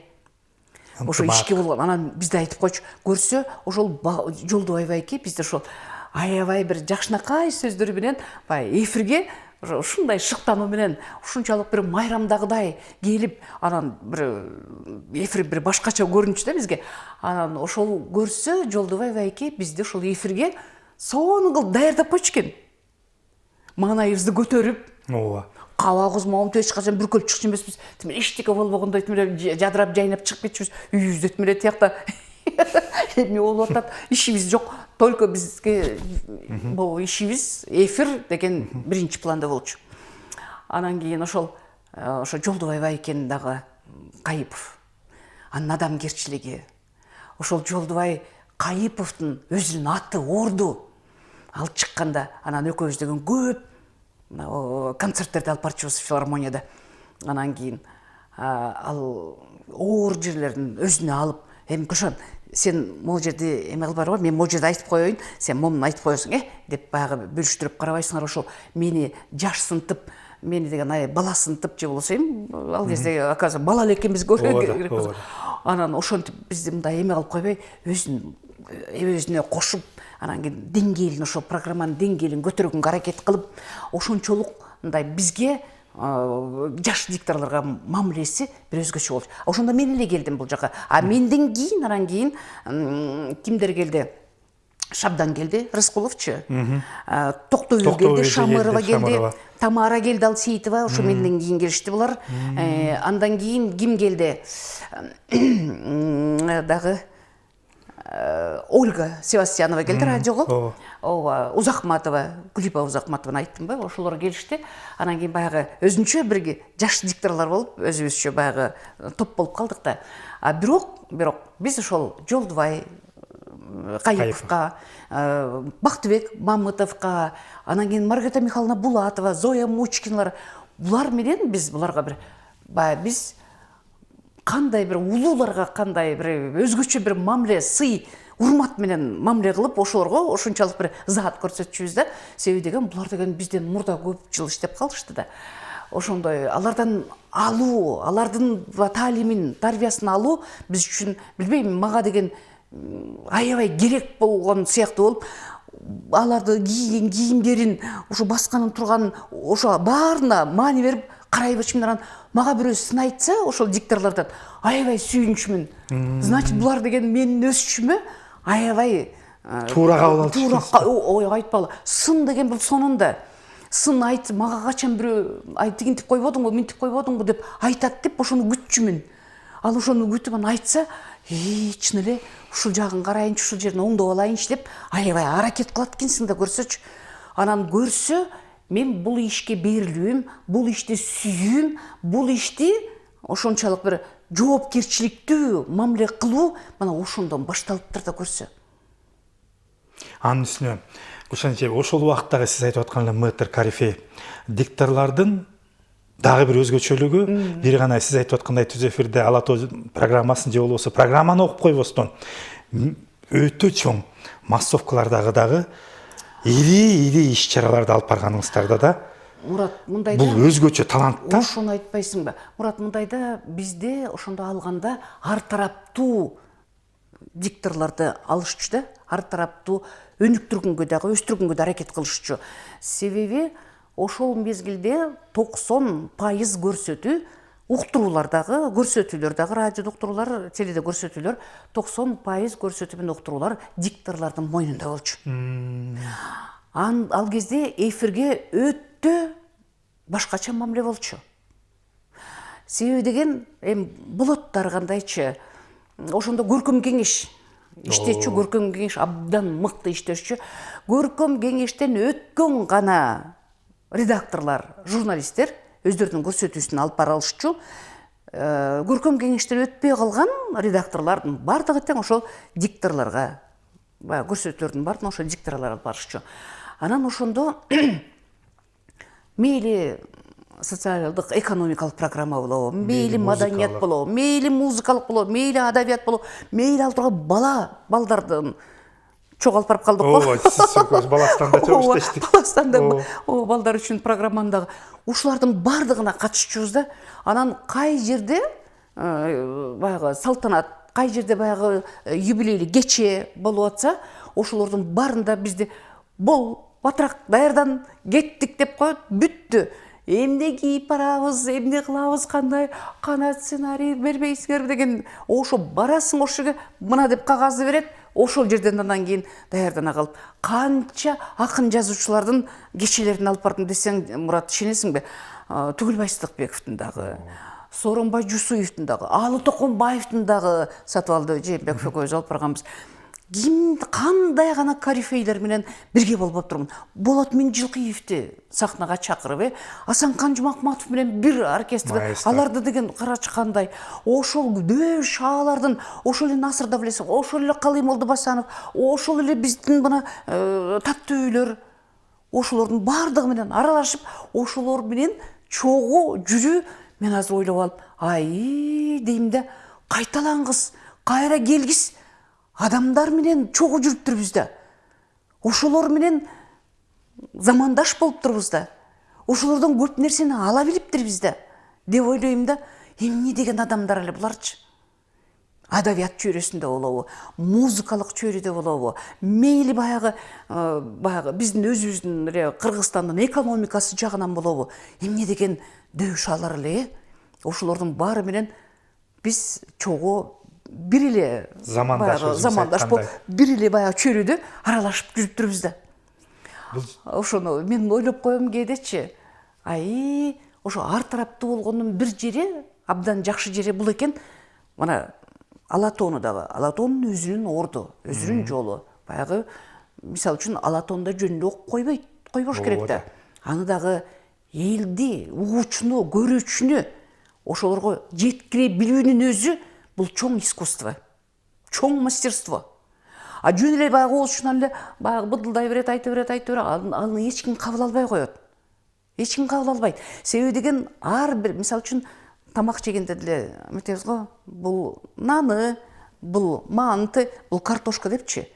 Ошо ишке болгон. Анан бизде айтып койчу, көрсө, ошол Жолдубай байке бизде ошол аябай бир жакшынакай сөздөр менен баягы эфирге ушундай шыктануу менен ушунчалык бир майрамдагыдай келип, анан бир эфир бир башкача көрүнчү да бизге. Анан ошол көрсө Жолдубай байке бизди ошол эфирге сонун кылып даярдап койчу экен. Маанайыбызды көтөрүп, ооба. Кабагыбыз момунту эч качан бүркөлүп чыкчу эмеспиз. Тим эчтеке болбогондой тим эле жадырап жайнап чыгып кетчүбүз. Үйүбүздө тим эле тиякта эмне болуп атат? Ишибиз жок. Только бизге бул ишибиз эфир деген биринчи планда болчу. Анан кийин ошо Жолдубай байкенин дагы Кайыпов. Анын адамгерчилиги. Ошол Жолдубай Кайыповдун өзүнүн аты, орду алып чыкканда, анан экөөбүз деген көп концерттерди алып барчубуз филармонияда. Анан кийин ал оор жерлерин өзүнө алып, эми Кошон, сен могу жерде эме кылып барбы, мен могу жерде айтып коеюн, сен момун айтып коесуң, деп баягы бөлүштүрүп карабайсыңар, ошол мени жаш сынтып, мени деген бала сынтып же болсо эми ал кезде оказывается бала эле экенбиз көрөк. Анан ошентип бизди мындай эме кылып койбой, өзүнө кошуп, анан кийин деңгээлин, ошол программанын деңгээлин көтөргөнгө аракет кылып, ошончолук мындай бизге жаш дикторлорго мамилеси бир өзгөчө болчу. Ошондо мен эле келдим бул жака. Менден кийин, анан кийин кимдер келди? Шабдан келди, Рыскуловчу. Токтоюл келди, Шамырова келди, Тамара келди, Алсеитова, ошо менден кийин келишти булар. Андан кийин ким келди? Дагы Ольга Севастьянова келди радиого. Ооба, Узакматова, Гүлипа Узакматованы айттымбы, ошолор келишти. Анан кийин баягы өзүнчө бир жаш дикторлор болуп, өзүбүзчө баягы топ болуп калдык да. Бирок биз ошол Жолдубай Кайыповго, Бактыбек Мамытовго, анан кийин Маргарита Михайловна Булатова, Зоя Мучкиналар, булар менен биз буларга биз кандай бир улууларга кандай бир өзгөчө бир мамиле, сый, урмат менен мамиле кылып, ошолорго ошончалык бир заат көрсөтчүбүз да. Себеби деген булар деген бизден мурда көп жыл иштеп калышты да. Ошондой алардан алуу, алардын таалимин, тарбиясын алуу биз үчүн, билбейм, мага деген аябай керек болгон сыяктуу болуп, аларды кийген кийимдерин, ушу басканын турганын, ошо баарына маани берип карай берчүмүн. Анан мага бирөө сын айтса, ошол дикторлордон аябай сүйүнчүмүн. Значит, булар деген менин өсүшүмө аябай туура кабыл алышты. Ой, айтпалы. Сын деген бул сонунда. Сын айт, мага качан бирөө тигинтип койбодуңбу, минтип койбодуңбу деп айтат деп ошону күтчүмүн. Ал ошону күтүп айтса, чын эле ушул жагын карайынчы, ушул жерин оңдоп алайынчы деп аябай аракет кылат экенсиң да көрсөчү. Анан көрсө, мен бул ишке берилүүм, бул ишти сүйүүм, бул ишти ошончолук бир жоопкерчиликтүү мамиле кылуу мына ошондон башталыптыр да көрсө. Анын үстүнө Гүлшан, ошол убактагы сиз айтып аткан эле мэтр корифей дикторлордун дагы бир өзгөчөлүгү, бир гана сиз айтып аткандай түз эфирде Ала тоо программасын же болбосо программаны окуп койбостон өтө чоң массовкалардагы дагы ири иш-чараларды алып барганыңыздарда да Мурат, мындайда бул өзгөчө талант да. Ошону айтпайсыңбы? Мурат, мындайда бизде ошондо алганда ар тараптуу дикторлорду алышчу да, ар тараптуу өнүктүргөнгө дагы, өстүргөнгө да аракет кылышчу. Себеби ошол мезгилде 90% көрсөтүү, уктуруулардагы көрсөтүүлөр дагы, радиодо уктуруулар, теледе көрсөтүүлөр 90% көрсөтүү менен уктуруулар дикторлордун мойнунда болчу. Ал кезде эфирге өтө башкача мамиле болчу. Себеби деген болоттор кандайчы, ошондо көркөм кеңеш иштечү, көркөм кеңеш абдан мыкты иштешчү. Көркөм кеңештен өткөн гана редакторлор, журналисттер өздөрүнүн көрсөтүүсүн алып бара алышчу. Көркөм кеңештен өтпөй калган редакторлордун бардыгы тең ошол дикторлорго, көрсөтүүлөрдүн баарын ошол дикторлор алып барышчу. Анан ошондо мейли социалдык, экономикалык программа болобу, мейли маданият болобу, мейли музыкалык болобу, мейли адабият болобу, мейли ал турган балдардын чоң алып барып калдык го. Ооба, сиз Баластанда чоң иштештик. Баластанда балдар үчүн программандагы ушулардын бардыгына катышчубуз да. Анан кай жерде баягы салтанат, кай жерде баягы юбилейли кече болуп атса, ошолордун баарында бизди бол батырак даярдан кеттик деп коет, бүттү. Эмне кийип барабыз, эмне кылабыз, кандай сценарий бербейсиңерби деген, ошо барасың ошол жерге, мына деп кагазды берет, ошол жерден андан кийин даярдана калып, канча акын жазуучулардын кечелерин алып бардым десең, Мурат, ишенесиңби? Түгүлбай Сыдыкбековдун дагы, Сооронбай Жусуевдун дагы, Алы Токонбаевдун дагы Сатыбалды Жээнбеков экөөбүз алып барганбыз. Кандай гана корифейлер менен бирге болуп турмун. Болот Минжилкиевди сахнага чакырып, Асанкан Жумакматов менен бир оркестрде, аларды деген карачы кандай. Ошол дөй шаалардын, ошол эле Насыр Давлетов, ошол эле Калый Молдобасанов, ошол эле биздин мына таттөөлөр, ошолордун бардыгы менен аралашып, ошолор менен чогуу жүрүү, мен азыр ойлоп алып, ай дейм да, кайталангыс, кайра келгис. Адамдар менен чогуу жүрүптүрбүз да. Ошолор менен замандаш болуп турбуз да. Ошолордон көп нерсени ала билиптирбиз да. Деп ойлойм да, эмне деген адамдар эле буларчы? Адабият чөйрөсүндө болобу, музыкалык чөйрөдө болобу, мейли баягы биздин өзүбүздүн эле Кыргызстандын экономикасы жагынан болобу, эмне деген дөшалар эле. Ошолордун баары менен биз чогуу бир эле замандаш болуп, бир эле баягы чөйрөдө аралашып жүрүптүрбүз да. Ошону мен ойлоп коем кээдечи. Ай, ошо ар тараптуу болгондун бир жери, абдан жакшы жери бул экен. Мына Ала тоону дагы, Ала тоонун өзүнүн орду, өзүнүн жолу. Баягы мисалы үчүн Ала тоонда жөнүндө койбош керек да. Аны дагы элди, угуучуну, көрүүчүнү ошолорго жеткире билүүнүн өзү бул чоң искусство, чоң мастерство. Жөн эле баягы оозчунан эле баягы быдылдай берет, айта берет, аны эч ким кабыл албай коет. Эч ким кабыл албайт. Себеби деген ар бир, мисалы үчүн тамак жегенде деле эметебиз го, бул наны, бул манты, бул картошка депчи.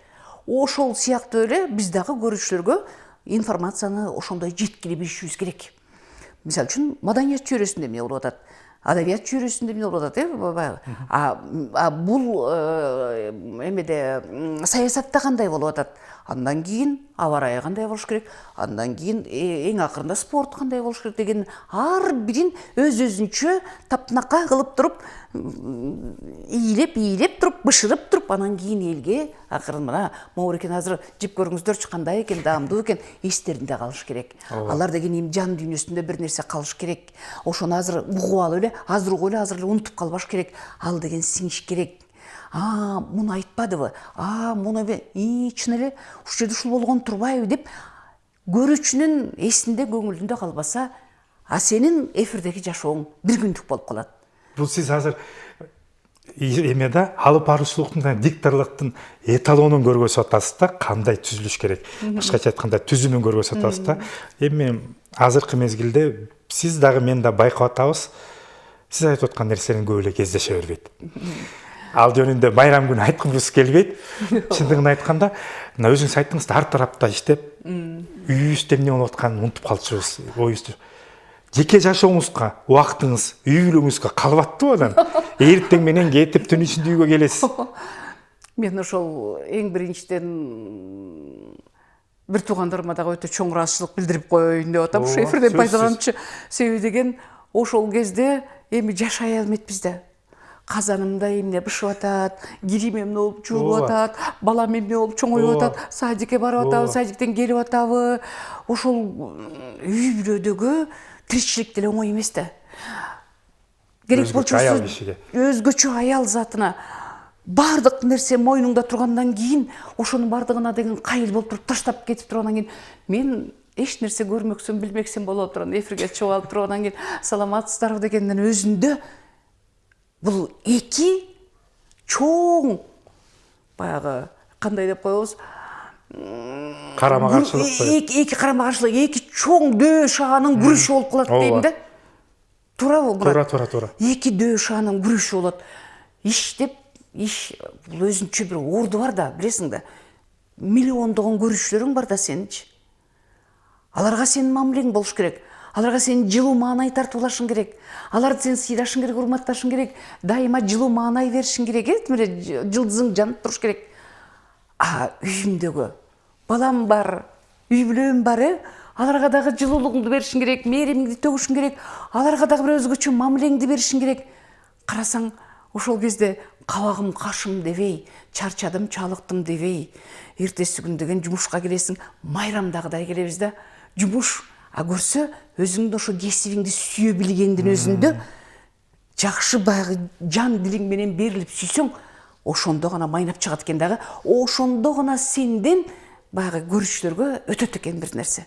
Ошол сыяктуу эле биз дагы көрүүчүлөргө информацияны ошондой жеткире билишибиз керек. Мисалы үчүн маданият чөйрөсүндө эмне болуп атат? Адабият чөйрөсүндө эмне болуп атат, бул эмеде саясатта кандай болуп атат? Андан кийин аба ырайы кандай болуш керек? Андан кийин эң акырында спорт кандай болуш керек деген ар бирин өз-өзүнчө таптынакка кылып туруп, ийилеп туруп, бышырып туруп, анан кийин элге акырын мына могу экен азыр жеп көрүңүздөрчү, кандай экен, даамдуу экен, эстеринде калыш керек. Алар деген эми жан дүйнөсүндө бир нерсе калыш керек. Ошону азыр угуп алып эле, азыр угуп эле, азыр эле унутуп калбаш керек. Ал деген сиңиш керек. муну айтпадыбы, муну чын эле ушул жерде ушул болгон турбайбы деп көрүүчүнүн эсинде көңүлүндө калбаса, сенин эфирдеги жашооң бир күндүк болуп калат. Бул сиз азыр эмеде алып баруучулуктун, дикторлуктун эталонун көргөзүп атасыз да, кандай түзүлүш керек. Башкача айтканда түзүмүн көргөзүп атасыз да. Эми азыркы мезгилде сиз дагы мен да байкап атабыз. Сиз айтып аткан нерсенин көп эле кездеше бербейт. Ал жөнүндө байрам күнү айткымбыз келбейт. Чындыгын айтканда, мына өзүңүз айттыңыз да, ар тарапта иштеп, үйүбүздө эмне болуп атканын унутуп калчубуз. Оюбузду жеке жашооңузга, убактыңыз, үй бүлөңүзгө калып аттыбы анан? Эртең менен кетип түн ичинде үйгө келесиз. Мен ошол эң биринчиден бир туугандарыма дагы өтө чоң ыраазычылык билдирип коеюн деп атам. Ушу эфирден пайдаланчы. Себеби деген ошол кезде эми жашай алмайбыз да. Казанымда эмне бышып атат, кирим эмне болуп жуулуп атат, балам эмне болуп чоңоюп атат, садикке барып атабы, садиктен келип атабы. Ошол үй бүлөдөгү тиричилик деле оңой эмес да. Керек болчусу өзгөчө аял затына бардык нерсе мойнуңда тургандан кийин, ошонун бардыгына деген кайыл болуп туруп таштап кетип тургандан кийин, мен эч нерсе көрмөксөм, билмексем болот турган, эфирге чыгып алып тургандан кийин, саламатсыздарбы дегенден өзүндө бул эки чоң баягы кандай деп коебуз, карама-каршылык. Эки карама-каршылык, эки чоң дөө шаанын күрүшү болуп калат дейм да. Туурабы, Мурат? Туура. Эки дөө шаанын күрүшү болот. Иш бул өзүнчө бир орду бар да, билесиң да. Миллиондогон көрүүчүлөрүң бар да сенинчи. Аларга сенин мамилең болуш керек. Аларга сен жылуу маанай тартуулашың керек. Аларды сен сыйлашың керек, урматташың керек. Дайыма жылуу маанай беришиң керек, жылдызың жанып туруш керек. Үйүмдөгү балам бар, үй бүлөм бар, аларга дагы жылуулугуңду беришиң керек, мээримиңди төгүшүң керек. Аларга дагы бир өзгөчө мамилеңди беришиң керек. Карасаң, ошол кезде кабагым кашым дебей, чарчадым, чалыктым дебей, эртеси күн деген жумушка келесиң, майрамдагыдай келебиз да. Жумуш көрсө, өзүңдүн ошо кесибиңди сүйө билгендин өзүндө жакшы баягы жан дилиң менен берилип сүйсөң, ошондо гана майнап чыгат экен дагы. Ошондо гана сенден баягы көрүүчүлөргө өтөт экен бир нерсе.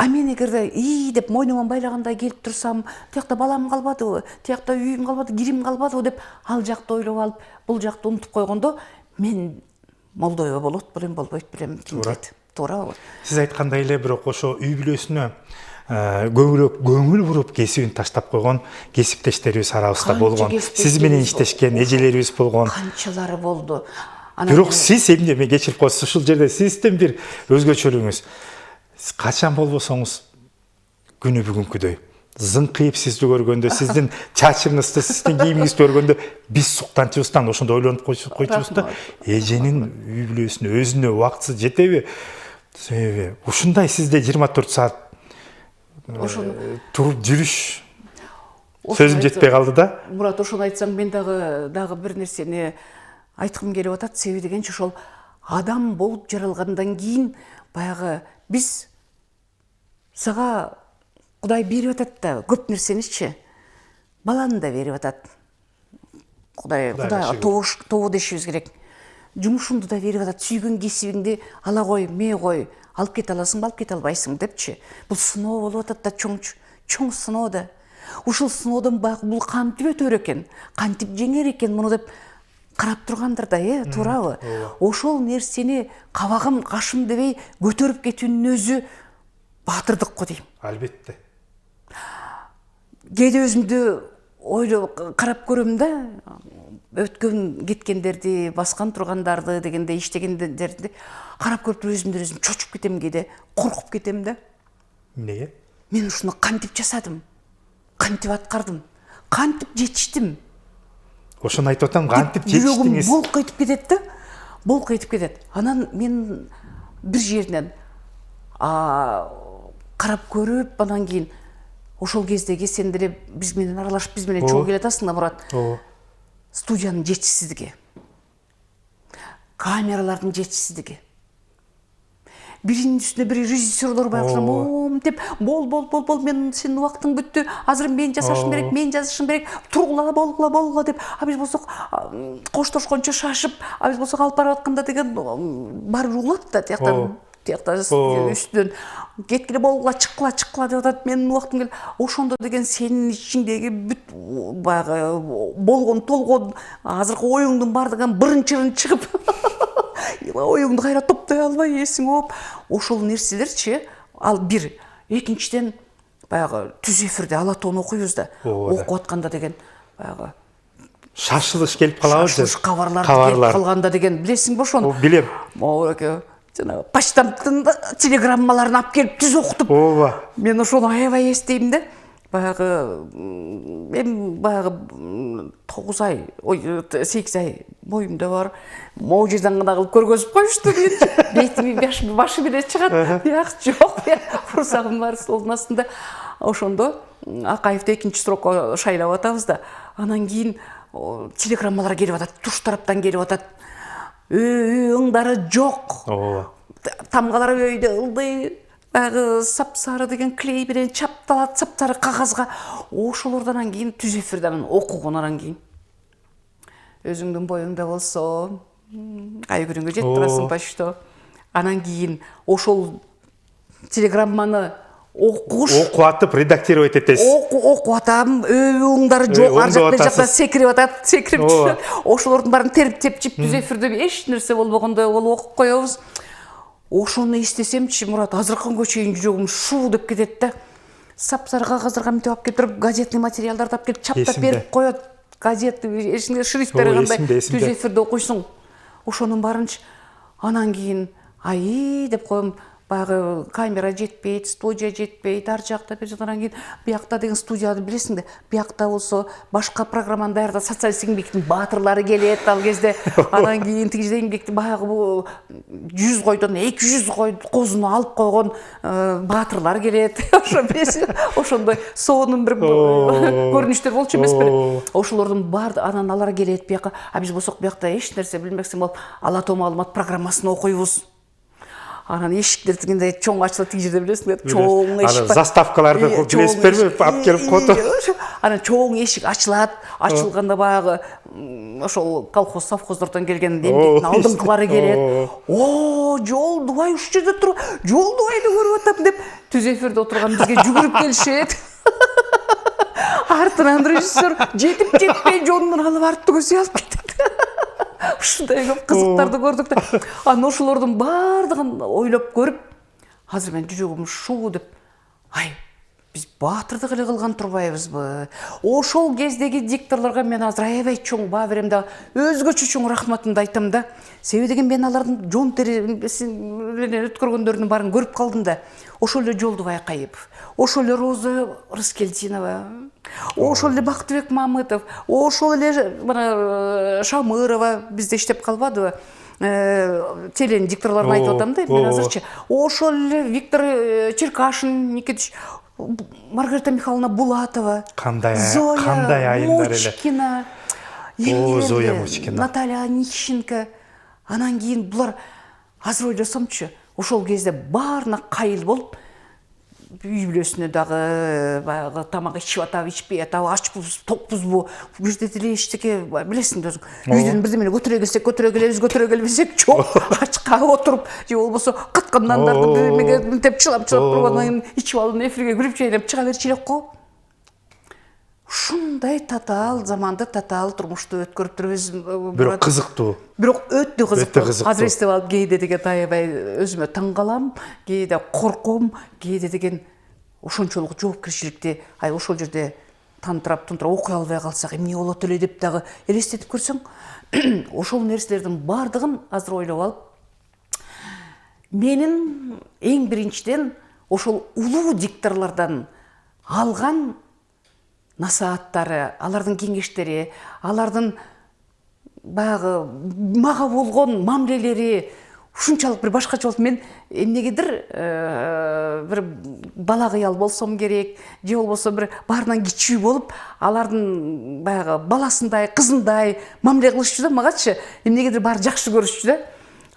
Мен эгерде деп мойнуман байлагандай келип турсам, тиякта балам калбадыбы, тиякта үйүм калбады, кирим калбадыбы деп ал жакты ойлоп алып, бул жакты унутуп койгондо, мен молдойбо болот белем, болбойт белем, ким билет. Туурабы? Сиз айткандай эле, бирок ошо үй бүлөсүнө көңүл буруп кесибин таштап койгон кесиптештерибиз арабызда болгон. Сиз менен иштешкен эжелерибиз болгон. Канчалары болду. Бирок сиз эмне, мен кечирип коесуз, ушул жерде сиздин бир өзгөчөлүгүңүз. Качан болбосоңуз күнү бүгүнкүдөй зыңкыйып сизди көргөндө, сиздин чачыңызды, сиздин кийимиңизди көргөндө биз суктанчубуздан ошондо ойлонуп койчубуз да, эженин үй бүлөсүнө, өзүнө убактысы жетеби? Себеби ушундай сизде 24 саат туруп жүрүш сөзүм жетпей калды да. Мурат, ошону айтсаң, мен дагы бир нерсени айткым келип атат. Себеби дегенче ошол адам болуп жаралгандан кийин баягы биз сага Кудай берип атат да, көп нерсеничи. Баланы да берип атат. Кудай тобо дешибиз керек. Жумушуңду да берип атат, сүйгөн кесибиңди ала кой, мээ кой, алып кете аласыңбы, алып кете албайсың депчи. Бул сыноо болуп атат да, чоң сыноо да. Ушул сыноодон баягы бул кантип өтөр экен, кантип жеңер экен муну деп карап тургандыр да, туурабы? Ошол нерсени кабагым кашым дебей көтөрүп кетүүнүн өзү баатырдык го дейм. Албетте. Кээде өзүмдү ойлоп карап көрөм да, өткөн кеткендерди, баскан тургандарды дегенде, иштегендерди карап көрүп туруп өзүмдөн өзүм чочуп кетем, кээде коркуп кетем да. Эмнеге? Мен ушуну кантип жасадым? Кантип аткардым? Кантип жетиштим? Ошону айтып атам, кантип жетиштиңиз? Болуп кетип кетет да. Болуп кетип кетет. Анан мен бир жеринен карап көрүп, анан кийин ошол кездеги сен деле биз менен аралашып, биз менен чогуу келатасың да, Мурат. Студиянын жетишсиздиги, камералардын жетишсиздиги, биринин үстүнө бири режиссерлор баягы монтип бол мен сенин убактың бүттү, азыр мен жасашым керек, мен жазышым керек, тургула болгула деп, а биз болсок коштошкончо шашып, а биз болсок алып барып атканда деген бар угулат да тиякта үстүнөн кеткиле болгула чыккыла деп атат, менин убактым келди. Ошондо деген сенин ичиңдеги бүт баягы болгон толгон азыркы оюңдун бардыгын бырын-чырын чыгып оюңду кайра топтой албай эсиң ооп, ошол нерселерчи. Ал бир. Экинчиден баягы түз эфирде ала тоон окуйбуз да. Окуп атканда деген баягы шашылыш келип калабы? Шашылыш кабарлар келип калганда деген билесиңби ошону? Билем. Могу жанагы почтамттын телеграммаларын алып келип түз окутуп. Мен ошону аябай эстейм да. Баягы мен баягы 9 ай, 8 ай боюмда бар. Могу жерден гана кылып көргөзүп коюшту дейт. Бетими башы беле чыгат. Бияк жок. Курсагым бар столдун астында. Ошондо Акаевди экинчи срокко шайлап атабыз да. Анан кийин телеграммалар келип атат, туш тараптан келип атат. Ыңдары жок. Тамгалар өйдө ылдый. Баягы сапсары деген клей менен чапталат, сапсары кагазга. Ошолордон кийин түз эфирден окугондан кийин өзүңдүн боюңда болсо ай күнүнгө жетип турасың почто. Анан кийин ошол телеграмманы окуп атып редактировать этесиз. Окуп атам, ыңдары жок, ар жакта секирип атат, секирип чыгат. Ошолордун баарын терип тепчип түз эфирде эч нерсе болбогондой болуп окуп коебуз. Ошону эстесемчи, Мурат, азыркы күнгө чейин жүрөгүм шуу деп кетет да. Сапсары кагаздарга мынтип алып келип туруп, газетный материалдарды алып келип чаптап берип коет. Газетти эсиңде шрифттери кандай түз эфирде окуйсуң. Ошонун баарынчы. Анан кийин ай деп коем, баягы камера жетпейт, студия жетпейт, ар жакта бир жактан кийин биякта деген студияны билесиң да. Биякта болсо башка программаны даярда социалистик эмгектин баатырлары келет ал кезде. Анан кийин тигиде эмгекти баягы бул 100 койдон 200 козуну алып койгон баатырлар келет. Ошо билесиң, ошондой сонун бир көрүнүштөр болчу эмеспи? Ошолордун баары анан алар келет бияка. А биз болсок биякта эч нерсе билмексиң болуп, ала тоо маалымат программасын окуйбуз. Анан эшиктер тигиндей чоң ачылат, тиги жерде билесиңби, чоң эшик. Заставкаларды билесизби, алып келип коет. Анан чоң эшик ачылат. Ачылганда баягы ошол колхоз совхоздордон келген эмгектин алдыңкылары келет. Жолдубай ушул жерде туруп, Жолдубайды көрүп атам деп түз эфирде отурган бизге жүгүрүп келишет. Артынан режиссер жетип жетпей жонунан алып артты көзөй алып кетет. Ушундай көп кызыктарды көрдүк да. Анан ошолордун баардыгын ойлоп көрүп, азыр мен жүрөгүм шуу деп, ай, биз баатырдык эле кылган турбайбызбы? Ошол кездеги дикторлорго мен азыр аябай чоң баа берем да, өзгөчө чоң рахматымды айтам да. Себеби деген мен алардын жон теринен өткөргөндөрүнүн баарын көрүп калдым да. Ошол эле Жолдубай Акаев, ошол эле Роза Рыскелдинова, ошол эле Бактыбек Мамытов, ошол эле мына Шамырова бизде иштеп калбадыбы? Телен дикторлорун айтып атам да мен азырчы. Ошол эле Виктор Черкашин, Никитич, Маргарита Михайловна Булатова, кандай айымдар эле. Мучкина, Зоя Мучкина, Наталья Онищенко. Анан кийин булар азыр ойлосомчу, ошол кезде баарына кайыл болуп, үй бүлөсүнө дагы баягы тамак ичип атабы, ичпей атабы, ачпыз, токпузбу, бул жерде деле эчтеке билесиң өзүң. Үйдөн бирдемени көтөрө келсек, көтөрө келбесек, жок, ачка отуруп, же болбосо каткан нандарды бирдемеге мынтип чылап туруп, анан ичип алып эфирге кирип жайнап чыга берчү элек го. Ушундай татаал заманды, татаал турмушту өткөрүп турбуз. Бирок кызыктуу. Бирок өтө кызыктуу. Азыр эстеп алып кээде деген аябай өзүмө таң калам, кээде корком, кээде деген ошончолук жоопкерчиликти, ай ошол жерде тантырап окуй албай калсак эмне болот эле деп дагы элестетип көрсөң, ошол нерселердин баардыгын азыр ойлоп алып, менин эң биринчиден ошол улуу дикторлордон алган насааттары, алардын кеңештери, алардын баягы мага болгон мамилелери ушунчалык бир башкача болуп, мен эмнегедир бир бала кыял болсом керек, же болбосо бир баарынан кичүү болуп, алардын баягы баласындай, кызындай мамиле кылышчу да магачы, эмнегедир баары жакшы көрүшчү да.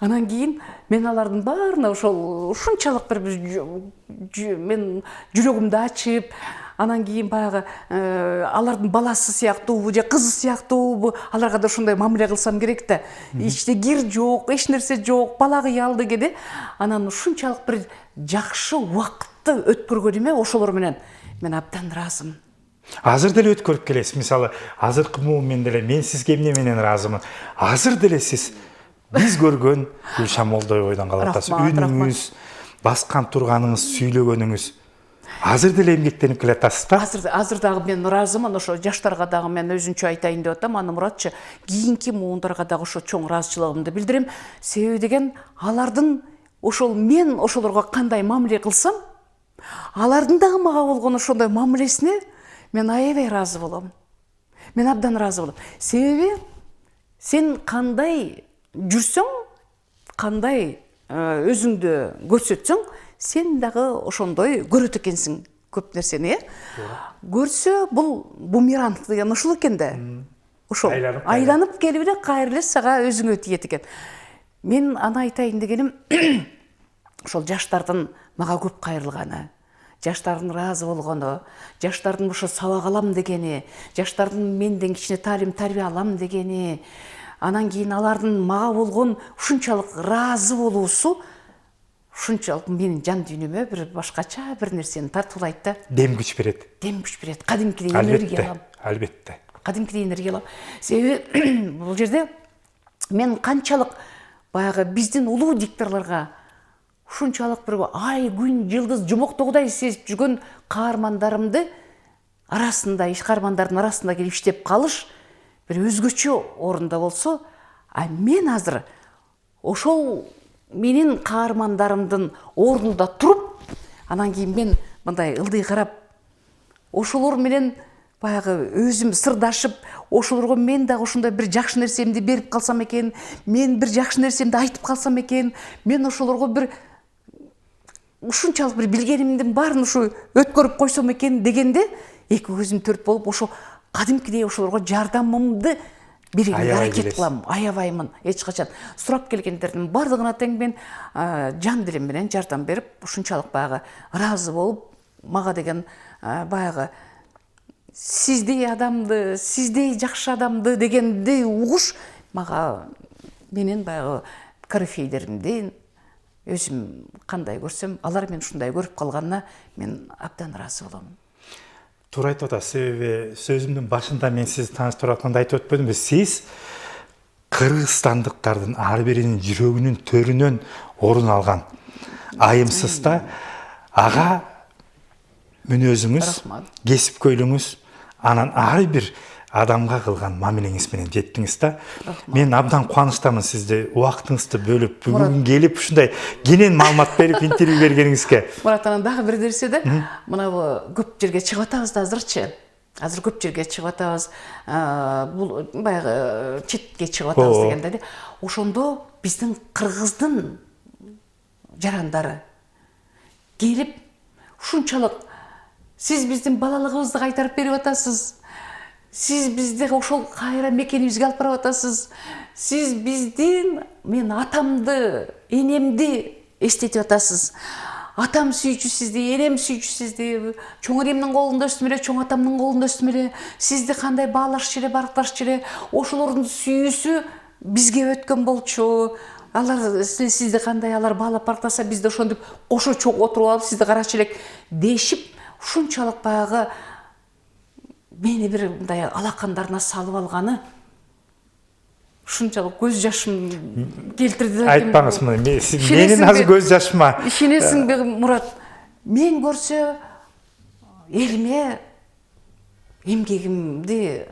Анан кийин мен алардын баарына ошол ушунчалык бир мен жүрөгүмдү ачып, анан кийин баягы алардын баласы сыяктуубу же кызы сыяктуубу аларга да ошондой мамиле кылсам керек да. Ичте кир жок, эч нерсе жок, бала кыял дегенде. Анан ушунчалык бир жакшы убакытты өткөргөнүмө ошолор менен мен абдан ыраазымын. Азыр деле өткөрүп келесиз. Мисалы, азыркы муун деле мен сизге эмне менен ыраазымын. Азыр деле сиз биз көргөн Гүлшан Молдоебойдон калып атасыз. Үнүңүз, баскан турганыңыз, сүйлөгөнүңүз азыр деле эмгектенип келатасыз да? Азыр дагы мен ыраазымын, ошо жаштарга дагы мен өзүнчө айтайын деп атам. Аны Муратчы, кийинки муундарга дагы ошо чоң ыраазычылыгымды билдирем. Себеби деген алардын ошол мен ошолорго кандай мамиле кылсам, алардын дагы мага болгон ошондой мамилесине мен аябай ыраазы болом. Мен абдан ыраазы болом. Себеби сен кандай жүрсөң, кандай өзүңдү көрсөтсөң, сен дагы ошондой көрөт экенсиң көп нерсени, көрсө бул бумеранг деген ушул экен да. Ошол айланып келип эле кайра эле сага өзүңө тиет экен. Мен аны айтайын дегеним ошол жаштардын мага көп кайрылганы, жаштардын ыраазы болгону, жаштардын ошо сабак алам дегени, жаштардын менден кичине таалим тарбия алам дегени, анан кийин алардын мага болгон ушунчалык ыраазы болуусу ушунчалык менин жан дүйнөмө бир башкача бир нерсени тартуулайт да. Дем күч берет. Дем күч берет. Кадимкидей энергия алам. Албетте. Кадимкидей энергия алам. Себеби бул жерде мен канчалык баягы биздин улуу дикторлорго ушунчалык бир ай, күн, жылдыз жомоктогудай сезип жүргөн каармандарымды арасында, иш каармандардын арасында келип иштеп калыш бир өзгөчө орунда болсо, а мен азыр ошол менин каармандарымдын ордунда туруп, анан кийин мен мындай ылдый карап, ошолор менен баягы өзүм сырдашып, ошолорго мен дагы ошондой бир жакшы нерсемди берип калсам экен, мен бир жакшы нерсемди айтып калсам экен, мен ошолорго бир ушунчалык бир билгенимдин баарын ушу өткөрүп койсом экен дегенде, эки көзүм төрт болуп, ошо кадимкидей ошолорго жардамымды берүүгө аракет кылам, аябаймын эч качан. Сурап келгендердин бардыгына тең мен жан дилим менен жардам берип, ушунчалык баягы ыраазы болуп, мага деген баягы сиздей адамды, сиздей жакшы адамды дегенди угуш мага менин баягы корифейлеримдин өзүм кандай көрсөм, алар мен ушундай көрүп калганына мен абдан ыраазы болом. Туура айтып атасыз. Себеби сөзүмдүн башында мен сизди тааныштырып атканда айтып өтпөдүмбү? Сиз кыргызстандыктардын ар биринин жүрөгүнүн төрүнөн орун алган айымсыз да ага мүнөзүңүз, кесипкөйлүгүңүз, анан ар бир адамга кылган мамилеңиз менен жеттиңиз да. Мен абдан кубанычтамын сизди убактыңызды бөлүп, бүгүн келип ушундай кенен маалымат берип, интервью бергениңизге. Мурат, анан дагы бир нерсе да, мына көп жерге чыгып атабыз да азырчы. Азыр көп жерге чыгып атабыз, бул баягы четке чыгып атабыз дегенде, ошондо биздин кыргыздын жарандары келип ушунчалык сиз биздин балалыгыбызды кайтарып берип атасыз. Сиз бизди ошол кайра мекенибизге алып барып атасыз. Сиз биздин мен атамды, энемди эстетип атасыз. Атам сүйчү сизди, энем сүйчү сизди. Чоң энемдин колунда өстүм эле, чоң атамдын колунда өстүм эле. Сизди кандай баалашчу эле, баркташчу эле. Ошолордун сүйүүсү бизге өткөн болчу. Алар сизди кандай алар баалап барктаса, биз да ошондуп кошо чогуу отуруп алып сизди карачу элек дешип, ушунчалык баягы мени бир мындай алакандарына салып алганы ушунчалык көз жашым келтирди. Айтпаңыз мына, менин азыр көз жашыма. Ишенесиңби, Мурат? Мен көрсө элиме эмгегимди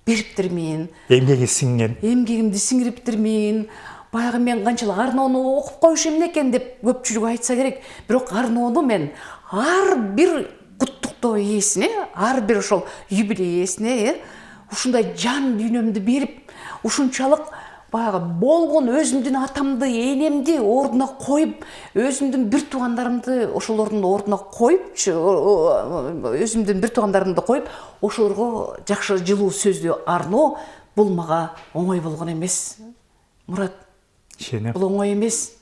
бериптирмин. Эмгегимди сиңириптирмин. Баягы мен канчалык Арноону окуп коюш эмне экен деп көпчүлүк айтса керек. Бирок Арноону мен ар бир куттуктоо ээсине, ар бир ошол юбилей ээсине ушундай жан дүйнөмдү берип, ушунчалык баягы болгон өзүмдүн атамды, энемди ордуна коюп, өзүмдүн бир туугандарымды ошолордун ордуна коюп, өзүмдүн бир туугандарымды коюп, ошолорго жакшы жылуу сөздүү Арноо бул мага оңой болгон эмес. Мурат, ишенем. Бул оңой эмес.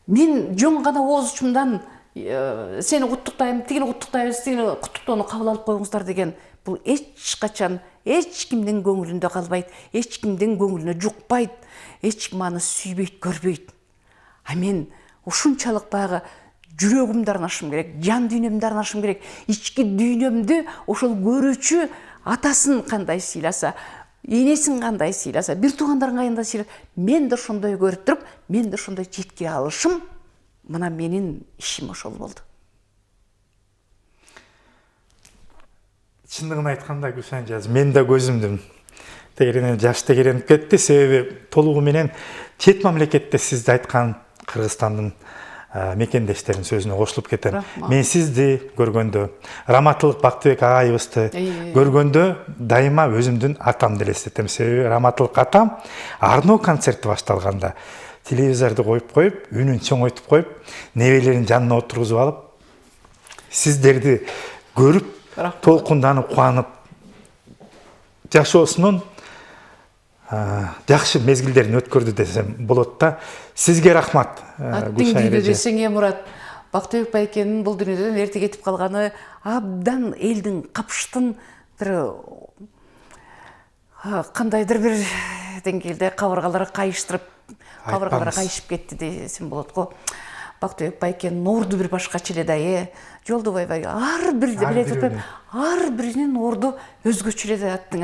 Мен жөн гана ооз учумдан сени куттуктайм, тигини куттуктайбыз, тигини куттуктоону кабыл алып коюңуздар деген бул эч качан эч кимдин көңүлүндө калбайт, эч кимдин көңүлүнө жукпайт, эч ким аны сүйбөйт, көрбөйт. А мен ушунчалык баягы жүрөгүмдү арнашым керек, жан дүйнөмдү арнашым керек, ички дүйнөмдү ошол көрүүчү атасын кандай сыйласа, энесин кандай сыйласа, бир туугандарын кандай сыйласа, мен да ошондой көрүп туруп, мен да ошондой жеткире алышым, мына менин ишим ошол болду. Чындыгын айтканда Гүлшан жаз, мен да көзүмдүн тегеренен жаш тегеренип кетти, себеби толугу менен чет мамлекетте сизди айткан Кыргызстандын мекендештеринин сөзүнө кошулуп кетем. Мен сизди көргөндө, Раматылык Бактыбек агайыбызды көргөндө дайыма өзүмдүн атамды элестетем. Себеби Раматылык атам Арноо концерти башталганда телевизорду коюп, үнүн чоңойтуп коюп, небелерин жанына отургузуп алып, сиздерди көрүп, толкунданып, кубанып жашоосунун жакшы мезгилдерин өткөрдү десем болот да. Сизге рахмат. Аттың дүйнөдө десеңе Мурат, Бактыбек байкенин бул дүйнөдөн эрте кетип калганы абдан элдин капыштын бир кандайдыр бир деңгээлде кабыргалары кайыштырып, кабыргалары кайышып кетти десем болот го. Бактыбек байкенин орду бир башкача эле да, Жолдубай байке ар бир билет атпайм, ар биринин орду өзгөчө эле да аттың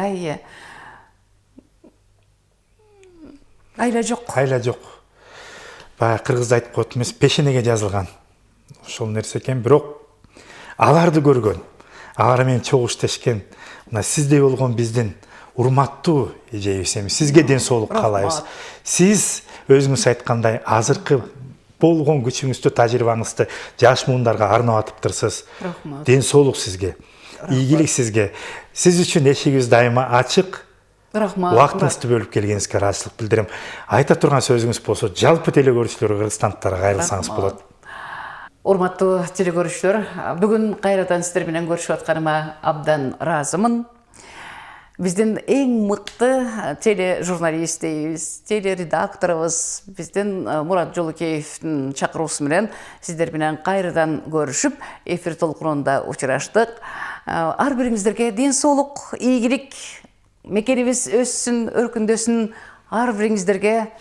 айла жок. Айла жок. Баягы кыргызда айтып коет эмес, пешенеге жазылган. Ошол нерсе экен, бирок аларды көргөн, алар менен чогуу иштешкен, мына сиздей болгон биздин урматтуу эжебиз эми сизге ден соолук каалайбыз. Сиз өзүңүз айткандай азыркы болгон күчүңүздү, тажрыйбаңызды жаш муундарга арнап атыптырсыз. Ден соолук сизге, ийгилик сизге. Сиз үчүн эшигибиз дайыма ачык. Рахмат. Убактыңызды бөлүп келгениңизге ыраазычылык билдирем. Айта турган сөзүңүз болсо, жалпы телегөрүүчүлөр, кыргызстандыктарга кайрылсаңыз болот. Урматтуу телекөрүүчүлөр, бүгүн кайрадан сиздер менен көрүшүп атканыма абдан ыраазымын. Биздин эң мыкты тележурналист дейбиз, телередакторубуз, биздин Мурат Жолукеевдин чакыруусу менен сиздер менен кайрадан көрүшүп, эфир толкунунда учураштык. Ар бириңиздерге ден соолук, ийгилик, мекенибиз өссүн, өркүндөсүн, ар бириңиздерге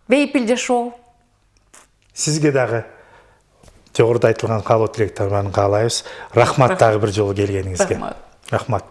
бейпил жашоо. Сизге дагы жогоруда айтылган каалоо тилектер менен каалайбыз. Рахмат дагы бир жолу келгениңизге. Рахмат.